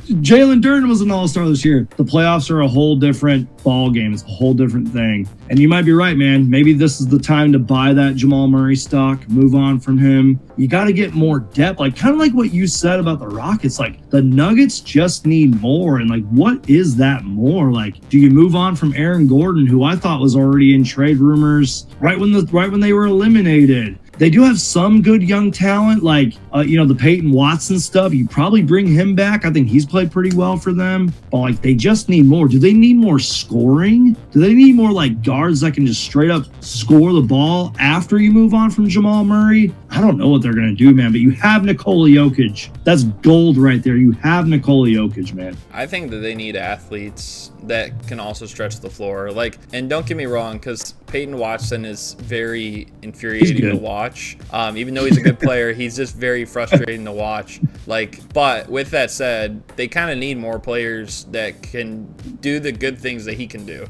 Jalen Durden was an all-star this year. The playoffs are a whole different ball game. It's a whole different thing. And you might be right, man. Maybe this is the time to buy that Jamal Murray stock, move on from him. You got to get more depth. Like, kind of like what you said about the Rockets. Like, the Nuggets just need more. And like, what is that more? Like, do you move on from Aaron Gordon, who I thought was already in trade rumors right when they were eliminated? They do have some good young talent, like, the Peyton Watson stuff. You probably bring him back. I think he's played pretty well for them. But, like, they just need more. Do they need more scoring? Do they need more, like, guards that can just straight up score the ball after you move on from Jamal Murray? I don't know what they're going to do, man. But you have Nikola Jokic. That's gold right there. You have Nikola Jokic, man. I think that they need athletes that can also stretch the floor. Like, and don't get me wrong, because Peyton Watson is very infuriating to watch. Even though he's a good player, he's just very frustrating to watch. Like, but with that said, they kind of need more players that can do the good things that he can do.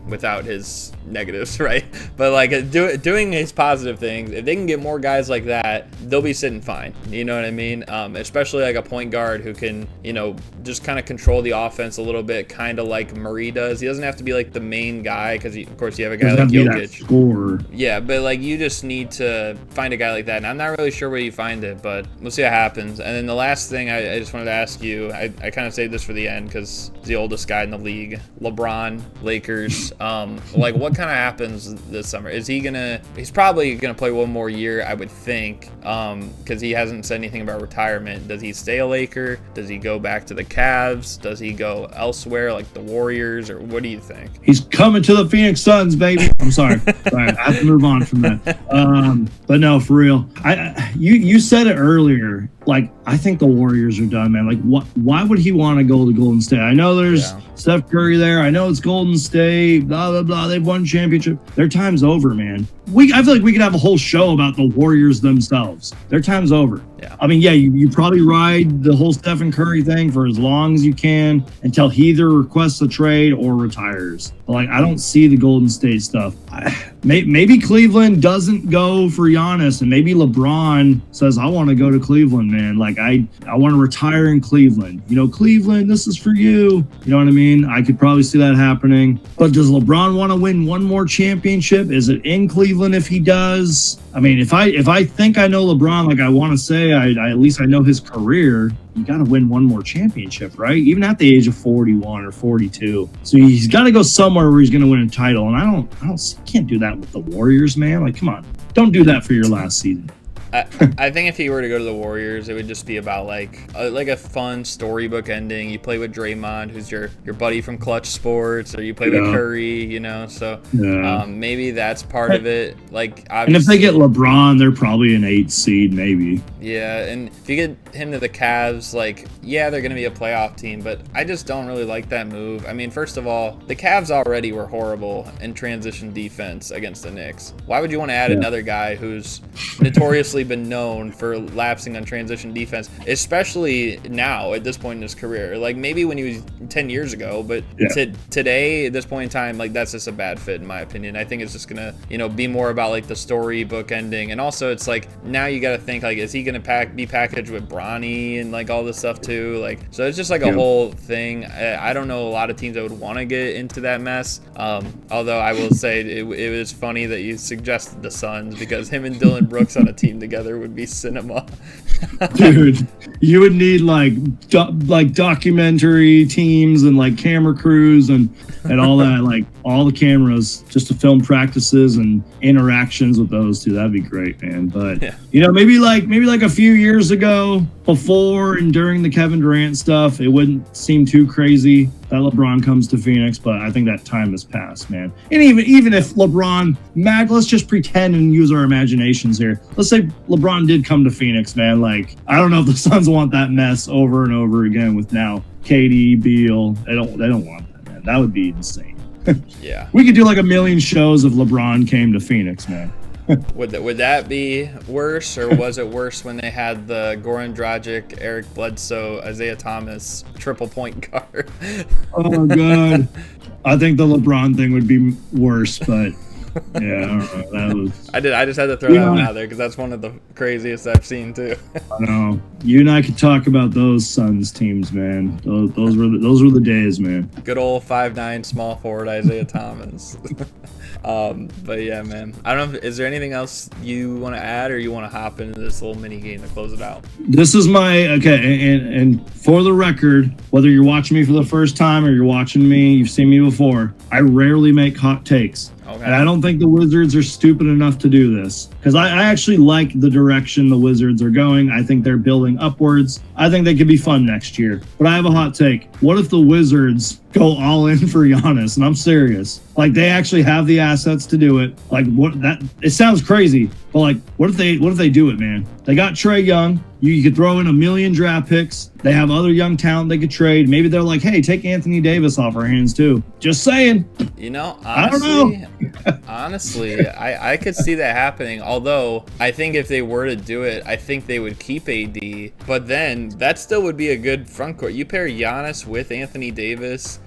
Without his negatives, right? But like doing his positive things, if they can get more guys like that, they'll be sitting fine. You know what I mean? Especially like a point guard who can, just kind of control the offense a little bit, kind of like Murray does. He doesn't have to be like the main guy, because of course you have a guy like Jokic. Yeah, but like you just need to find a guy like that, and I'm not really sure where you find it, but we'll see what happens. And then the last thing I just wanted to ask you, I kind of saved this for the end because he's the oldest guy in the league. LeBron, Lakers. Like, what kind of happens this summer? He's probably gonna play one more year, I would think, because he hasn't said anything about retirement. Does he stay a Laker? Does he go back to the Cavs? Does he go elsewhere like the Warriors, or what do you think? He's coming to the Phoenix Suns, baby. I'm sorry. I have to move on from that. But no, for real. You said it earlier. Like, I think the Warriors are done, man. Like, why would he want to go to Golden State? I know there's Steph Curry there. I know it's Golden State, blah, blah, blah. They've won championship. Their time's over, man. I feel like we could have a whole show about the Warriors themselves. Their time's over. Yeah. I mean, yeah, you probably ride the whole Stephen Curry thing for as long as you can until he either requests a trade or retires. But, like, I don't see the Golden State stuff. Maybe Cleveland doesn't go for Giannis, and maybe LeBron says, I want to go to Cleveland, man. Like, I want to retire in Cleveland. Cleveland, this is for you. You know what I mean? I could probably see that happening. But does LeBron want to win one more championship? Is it in Cleveland if he does? I mean, if I think I know LeBron, like I want to say, I at least I know his career. You got to win one more championship, right? Even at the age of 41 or 42. So he's got to go somewhere where he's going to win a title. And I can't do that with the Warriors, man. Like, come on, don't do that for your last season. I think if he were to go to the Warriors, it would just be about like a fun storybook ending. You play with Draymond, who's your buddy from Clutch Sports, or you play with Curry, So maybe that's part of it. Like, obviously, and if they get LeBron, they're probably an 8 seed, maybe. Yeah, and if you get him to the Cavs, like, yeah, they're going to be a playoff team, but I just don't really like that move. I mean, first of all, the Cavs already were horrible in transition defense against the Knicks. Why would you want to add another guy who's notoriously notoriously been known for lapsing on transition defense, especially now at this point in his career. Like maybe when he was 10 years ago, but today at this point in time, like that's just a bad fit in my opinion. I think it's just gonna, you know, be more about like the storybook ending, and also it's like now you got to think like, is he gonna be packaged with Bronny and like all this stuff too? Like, so it's just like a whole thing. I don't know a lot of teams that would want to get into that mess. Although I will say it was funny that you suggested the Suns, because him and Dylan Brooks on a team together would be cinema. Dude, you would need like documentary teams and like camera crews and all that, like all the cameras just to film practices and interactions with those two. That'd be great, man. But you know, maybe like a few years ago, before and during the Kevin Durant stuff, it wouldn't seem too crazy that LeBron comes to Phoenix, but I think that time has passed, man. And even if LeBron, let's just pretend and use our imaginations here. Let's say LeBron did come to Phoenix, man. Like, I don't know if the Suns want that mess over and over again with now KD, Beal. They don't want that, man. That would be insane. Yeah. We could do like a million shows if LeBron came to Phoenix, man. Would that be worse, or was it worse when they had the Goran Dragic, Eric Bledsoe, Isaiah Thomas triple point guard? Oh god, I think the LeBron thing would be worse, but yeah, I don't know. That was. I just had to throw that one out there because that's one of the craziest I've seen too. I know. You and I could talk about those Suns teams, man. Those were the days, man. Good old 5'9" small forward Isaiah Thomas. But yeah, man. I don't know. Is there anything else you want to add, or you want to hop into this little mini game to close it out? This is my and for the record, whether you're watching me for the first time or you're watching me, you've seen me before. I rarely make hot takes. Okay. And I don't think the Wizards are stupid enough to do this, because I actually like the direction the Wizards are going. I think they're building upwards. I think they could be fun next year. But I have a hot take. What if the Wizards go all in for Giannis? And I'm serious. Like, they actually have the assets to do it. Like, it sounds crazy, but like, what if they do it, man? They got Trae Young. You could throw in 1 million draft picks. They have other young talent they could trade. Maybe they're like, hey, take Anthony Davis off our hands too. Just saying. You know, honestly, I don't know. Honestly, I could see that happening. Although I think if they were to do it, I think they would keep AD. But then that still would be a good front court. You pair Giannis with Anthony Davis.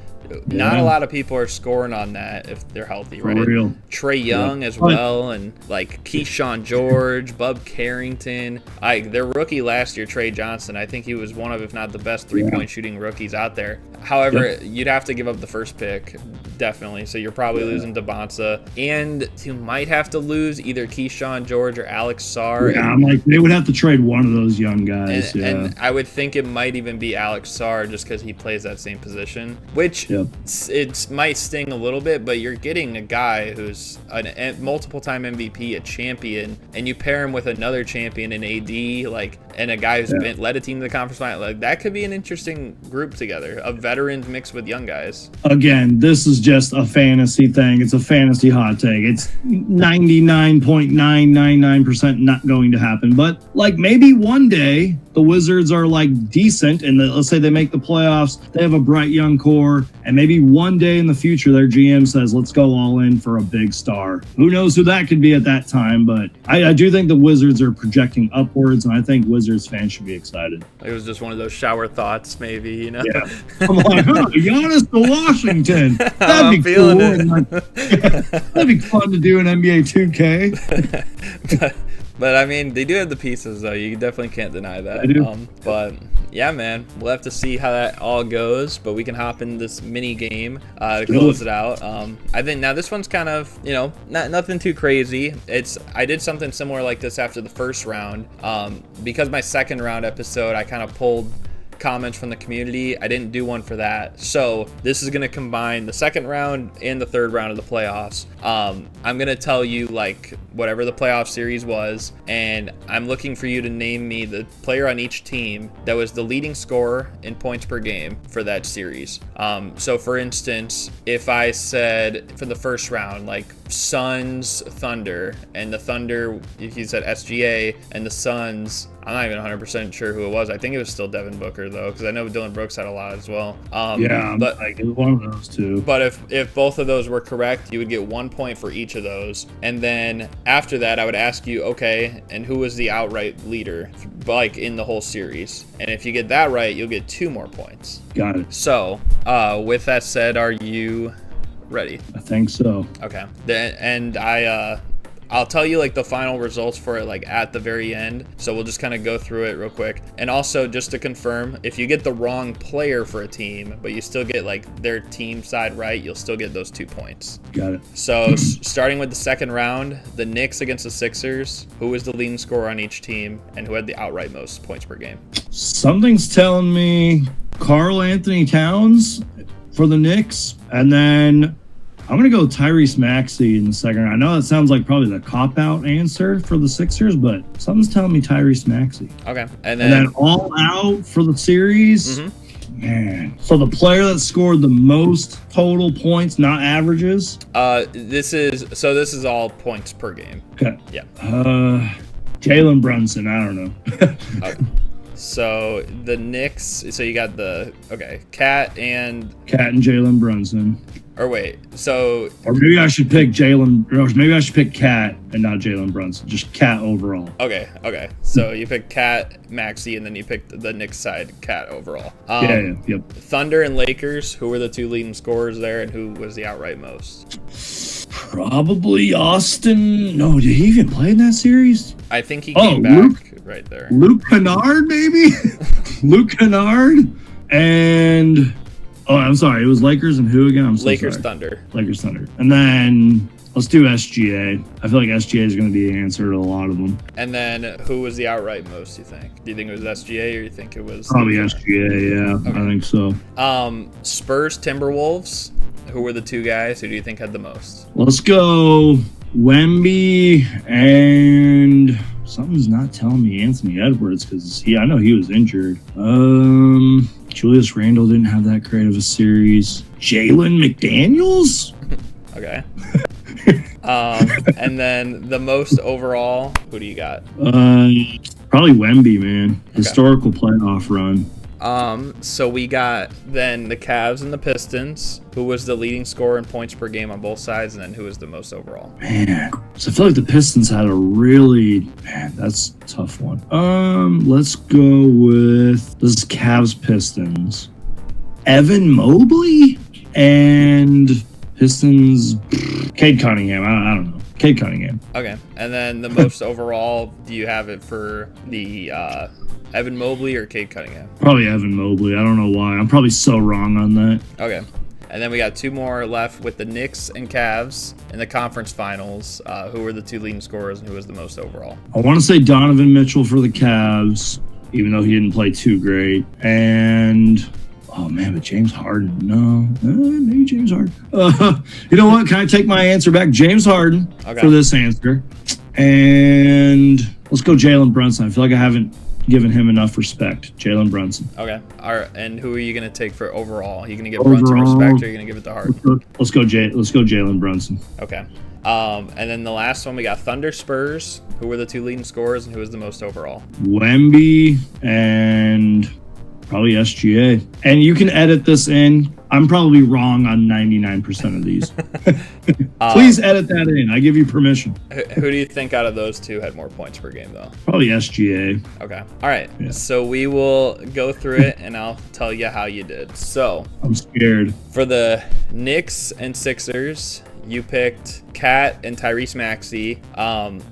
Not a lot of people are scoring on that if they're healthy, right? Real. Trae Young as well, and like Keyshawn George, Bub Carrington. Their rookie last year, Trey Johnson, I think he was one of, if not the best, three-point shooting rookies out there. However, you'd have to give up the first pick, definitely. So you're probably losing to Bonsa, and you might have to lose either Keyshawn George or Alex Sarr. Yeah, I'm like, they would have to trade one of those young guys. And I would think it might even be Alex Sarr, just because he plays that same position, which it might sting a little bit, but you're getting a guy who's a multiple-time MVP, a champion, and you pair him with another champion in AD, like, and a guy who's led a team to the conference final. Like, that could be an interesting group together, of veterans mixed with young guys. Again, this is just a fantasy thing. It's a fantasy hot take. It's 99.999% not going to happen. But like, maybe one day the Wizards are like decent, and let's say they make the playoffs, they have a bright young core, and maybe one day in the future their GM says, let's go all in for a big star. Who knows who that could be at that time, but I do think the Wizards are projecting upwards, and I think Wizards fans should be excited. It was just one of those shower thoughts, maybe, you know? Yeah. I'm like, Giannis to Washington. That'd be cool. That'd be fun to do in NBA 2K. But I mean, they do have the pieces, though. You definitely can't deny that. I do. But yeah, man, we'll have to see how that all goes. But we can hop in this mini game to close it out. I think now this one's kind of, you know, nothing too crazy. I did something similar like this after the first round. Because my second round episode, I kind of pulled comments from the community. I didn't do one for that, so this is going to combine the second round and the third round of the playoffs. I'm going to tell you like whatever the playoff series was, and I'm looking for you to name me the player on each team that was the leading scorer in points per game for that series. So for instance, if I said for the first round, like Suns, Thunder, and the Thunder, he said SGA, and the Suns, I'm not even 100% sure who it was. I think it was still Devin Booker, though, because I know Dylan Brooks had a lot as well. But like, it was one of those two. But if both of those were correct, you would get 1 point for each of those. And then after that, I would ask you, okay, and who was the outright leader, like, in the whole series? And if you get that right, you'll get 2 more points. Got it. So, with that said, are you ready? I think so. Okay. And I'll tell you like the final results for it like at the very end. So we'll just kind of go through it real quick. And also just to confirm, if you get the wrong player for a team, but you still get like their team side right, you'll still get those 2 points. Got it. So starting with the second round, the Knicks against the Sixers, who was the leading scorer on each team and who had the outright most points per game? Something's telling me Karl Anthony Towns for the Knicks, and then I'm going to go Tyrese Maxey in the second round. I know that sounds like probably the cop-out answer for the Sixers, but something's telling me Tyrese Maxey. Okay. And then all out for the series. Man. So the player that scored the most total points, not averages? This is all points per game. Okay. Yeah. Jalen Brunson. I don't know. Okay. So the Knicks, so you got Cat and Jalen Brunson. Or wait, so... Or maybe I should pick Cat and not Jalen Brunson. Just Cat overall. Okay. So you picked Cat, Maxey, and then you picked the Knicks side, Cat overall. Yep. Thunder and Lakers, who were the 2 leading scorers there, and who was the outright most? Probably Austin. No, did he even play in that series? I think he came back right there. Luke Kennard, maybe? Luke Kennard? And... Oh, I'm sorry. It was Lakers and who again? I'm so Lakers, sorry. Thunder. Lakers, Thunder. And then let's do SGA. I feel like SGA is going to be the answer to a lot of them. And then who was the outright most, you think? Do you think it was SGA or you think it was... Probably SGA, yeah. Okay. I think so. Spurs, Timberwolves. Who were the 2 guys? Who do you think had the most? Let's go Wemby and... Something's not telling me Anthony Edwards because I know he was injured. Julius Randle didn't have that great of a series. Jalen McDaniels? Okay. And then the most overall, who do you got? Probably Wemby, man. Okay. Historical playoff run. So we got then the Cavs and the Pistons, who was the leading scorer in points per game on both sides, and then who was the most overall. Man, so I feel like the Pistons had a really, that's a tough one. Let's go with this Cavs Pistons. Evan Mobley and Pistons. Cade Cunningham. I don't know. Cade Cunningham. Okay, and then the most overall, do you have it for the Evan Mobley or Cade Cunningham? Probably Evan Mobley. I don't know why. I'm probably so wrong on that. Okay. And then we got 2 more left with the Knicks and Cavs in the conference finals. Who were the 2 leading scorers and who was the most overall? I want to say Donovan Mitchell for the Cavs, even though he didn't play too great. And... oh, man, but James Harden. No. Maybe James Harden. You know what? Can I take my answer back? James Harden for this answer. And let's go Jalen Brunson. I feel like I haven't given him enough respect. Jalen Brunson. Okay. All right. And who are you going to take for overall? Are you going to give Brunson respect or are you going to give it to Harden? Let's go Jalen Brunson. Okay. And then the last one, we got Thunder Spurs. Who were the 2 leading scorers and who was the most overall? Wemby and... probably SGA. And you can edit this in. I'm probably wrong on 99% of these. Please edit that in. I give you permission. Who do you think out of those 2 had more points per game, though? Probably SGA. Okay. All right. Yeah. So we will go through it, and I'll tell you how you did. So I'm scared. For the Knicks and Sixers, you picked Cat and Tyrese Maxey.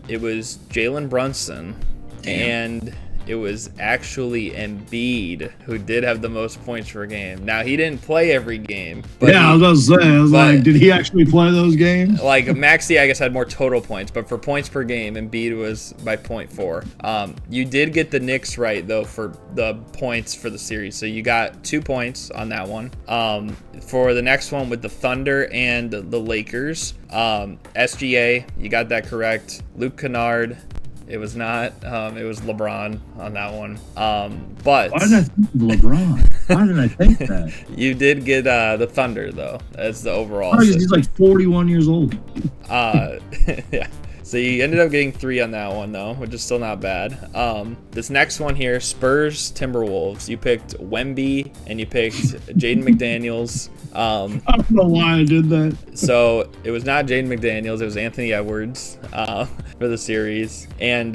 It was Jalen Brunson. Damn. And it was actually Embiid who did have the most points per game. Now, he didn't play every game. But I was going to say, did he actually play those games? Like, Maxey, I guess, had more total points, but for points per game, Embiid was by 0.4. You did get the Knicks right, though, for the points for the series. So you got 2 points on that one. For the next one with the Thunder and the Lakers, SGA, you got that correct. Luke Kennard. It was not. It was LeBron on that one. But why did I think of LeBron? Why did I think that? You did get the Thunder though. That's the overall. Oh, he's like 41 years old. Yeah. So you ended up getting 3 on that one though, which is still not bad. This next one here, Spurs Timberwolves. You picked Wemby and you picked Jaden McDaniels. I don't know why I did that. So it was not Jaden McDaniels, it was Anthony Edwards for the series. And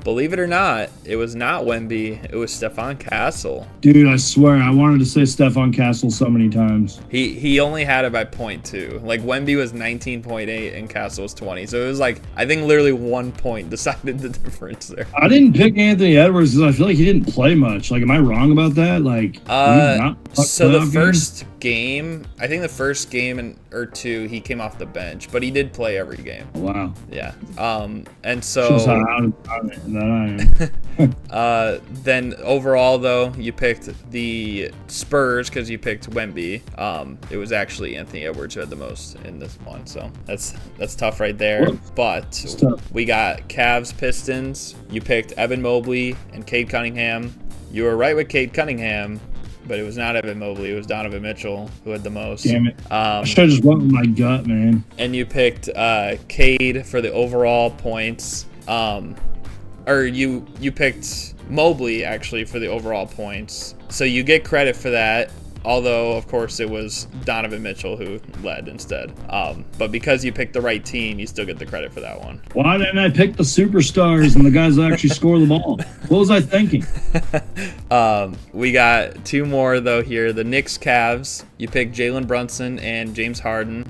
believe it or not, it was not Wemby, it was Stephon Castle. Dude, I swear, I wanted to say Stephon Castle so many times. He only had it by 0.2. Like Wemby was 19.8 and Castle was 20. So it was like, I think literally 1 point decided the difference there. I didn't pick Anthony Edwards because I feel like he didn't play much. Like, am I wrong about that? Like, so the first game, I think the first game or two, he came off the bench, but he did play every game. Oh, wow. Yeah. And so shows how out of that I am. then overall though, you picked the Spurs because you picked Wemby. It was actually Anthony Edwards who had the most in this one, so that's tough right there. But we got Cavs Pistons. You picked Evan Mobley and Cade Cunningham. You were right with Cade Cunningham, but it was not Evan Mobley. It was Donovan Mitchell who had the most. Damn it. I should have just went with my gut, man. And you picked Cade for the overall points. Or you picked Mobley, actually, for the overall points. So you get credit for that. Although, of course, it was Donovan Mitchell who led instead. But because you picked the right team, you still get the credit for that one. Why didn't I pick the superstars and the guys that actually score the ball? What was I thinking? We got 2 more, though, here. The Knicks Cavs. You picked Jalen Brunson and James Harden.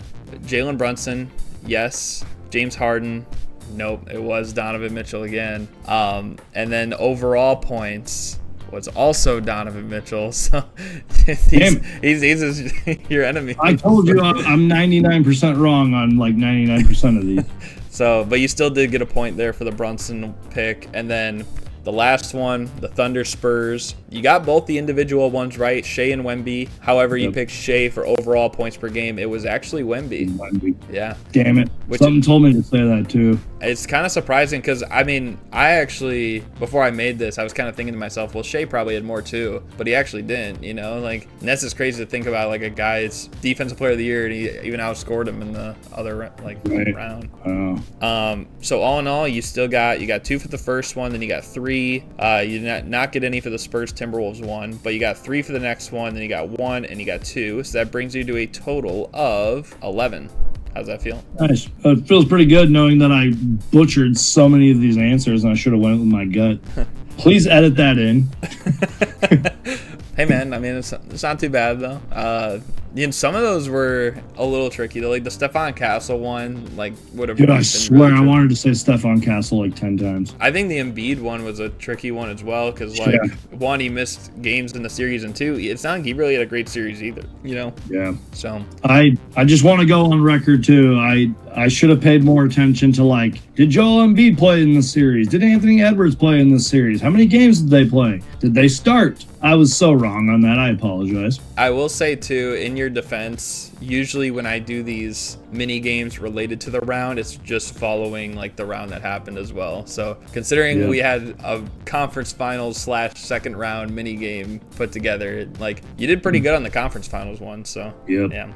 Jalen Brunson, yes. James Harden, nope. It was Donovan Mitchell again. And then overall points was also Donovan Mitchell. So he's your enemy. I told you I'm 99% wrong on like 99% of these. So, but you still did get a point there for the Brunson pick. And then the last one, the Thunder Spurs. You got both the individual ones right, Shea and Wemby. However, you picked Shea for overall points per game. It was actually Wemby. Yeah. Damn it. Something told me to say that too. It's kind of surprising because, I mean, I actually, before I made this, I was kind of thinking to myself, well, Shea probably had more too, but he actually didn't, you know? Like, and that's just crazy to think about, like, a guy's defensive player of the year, and he even outscored him in the other, like, round. Oh. So all in all, you got 2 for the first one, then you got 3. You did not get any for the Spurs Timberwolves one, but you got 3 for the next one, then you got 1, and you got 2. So that brings you to a total of 11. How's that feel? Nice. It feels pretty good knowing that I butchered so many of these answers and I should have went with my gut. Please edit that in. Hey man, I mean, it's not too bad though. Some of those were a little tricky though. Like the Stephon Castle one, like would have. Dude, I swear I wanted to say Stephon Castle like 10 times. I think the Embiid one was a tricky one as well because one, he missed games in the series, and 2, it's not like he really had a great series either. You know. Yeah. So I just want to go on record too. I should have paid more attention to, like, did Joel Embiid play in the series? Did Anthony Edwards play in this series? How many games did they play? Did they start? I was so wrong on that. I apologize. I will say, too, in your defense, usually when I do these mini games related to the round, it's just following, like, the round that happened as well. So, considering we had a conference finals / second round mini game put together, like, you did pretty good on the conference finals one. So, yeah.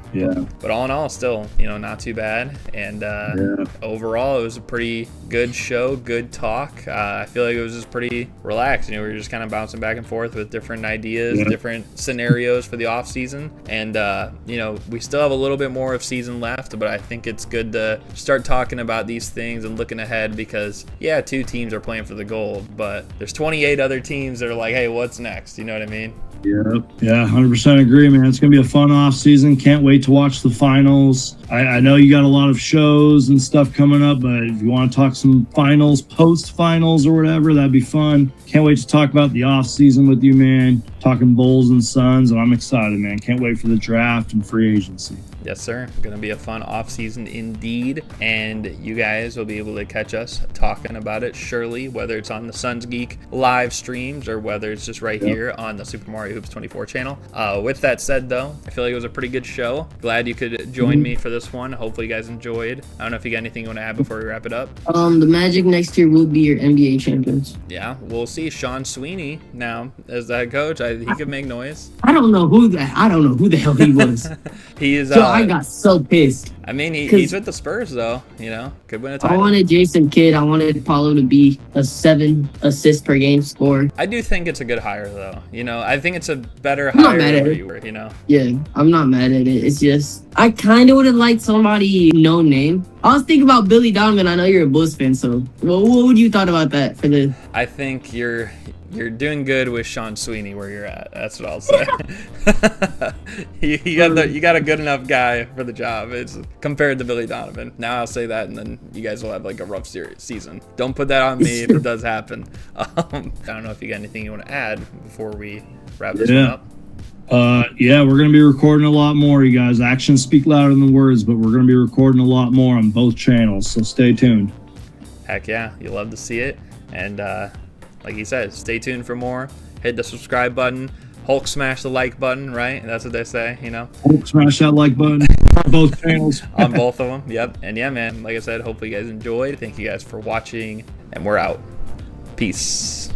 But all in all, still, not too bad. And overall, it was a pretty good show, good talk. I feel like it was just pretty relaxed. We were just kind of bouncing back and forth with different ideas, different scenarios for the off season. And, we still have a little bit more of season left, but I think it's good to start talking about these things and looking ahead because, 2 teams are playing for the gold, but there's 28 other teams that are like, hey, what's next? You know what I mean? Yeah, 100% agree, man. It's going to be a fun off season. Can't wait to watch the finals. I know you got a lot of shows and stuff coming up, but if you want to talk some finals, post-finals or whatever, that'd be fun. Can't wait to talk about the off season with you, man. Talking Bulls and Suns, and I'm excited, man. Can't wait for the draft and free agency. Yes, sir. Going to be a fun off season indeed, and you guys will be able to catch us talking about it surely, whether it's on the Suns Geek live streams or whether it's just right here on the Super Mario Hoops 24 channel. With that said, though, I feel like it was a pretty good show. Glad you could join me for this one. Hopefully, you guys enjoyed. I don't know if you got anything you want to add before we wrap it up. The Magic next year will be your NBA champions. Yeah, we'll see. Sean Sweeney now as the head coach. He could make noise. I don't know who the hell he was. He is. So I got so pissed. I mean, he's with the Spurs, though. You know, could win a title. I wanted Jason Kidd. I wanted Paulo to be a 7 assist per game scorer. I do think it's a good hire, though. You know, I think it's a better I'm not hire mad at where it. you were. You know. Yeah, I'm not mad at it. It's just I kind of would have liked somebody no name. I was thinking about Billy Donovan. I know you're a Bulls fan, so what would you thought about that for the? I think you're doing good with Sean Sweeney where you're at. That's what I'll say. you got a good enough guy for the job. It's compared to Billy Donovan. Now I'll say that, and then you guys will have like a rough season. Don't put that on me if it does happen. I don't know if you got anything you want to add before we wrap this one up. Yeah, we're going to be recording a lot more, you guys. Actions speak louder than the words, but we're going to be recording a lot more on both channels, so stay tuned. Heck yeah, you love to see it. And like he said, stay tuned for more. Hit the subscribe button. Hulk smash the like button, right? That's what they say, you know? Hulk smash that like button on both channels. On both of them, yep. And yeah, man, like I said, hopefully you guys enjoyed. Thank you guys for watching, and we're out. Peace.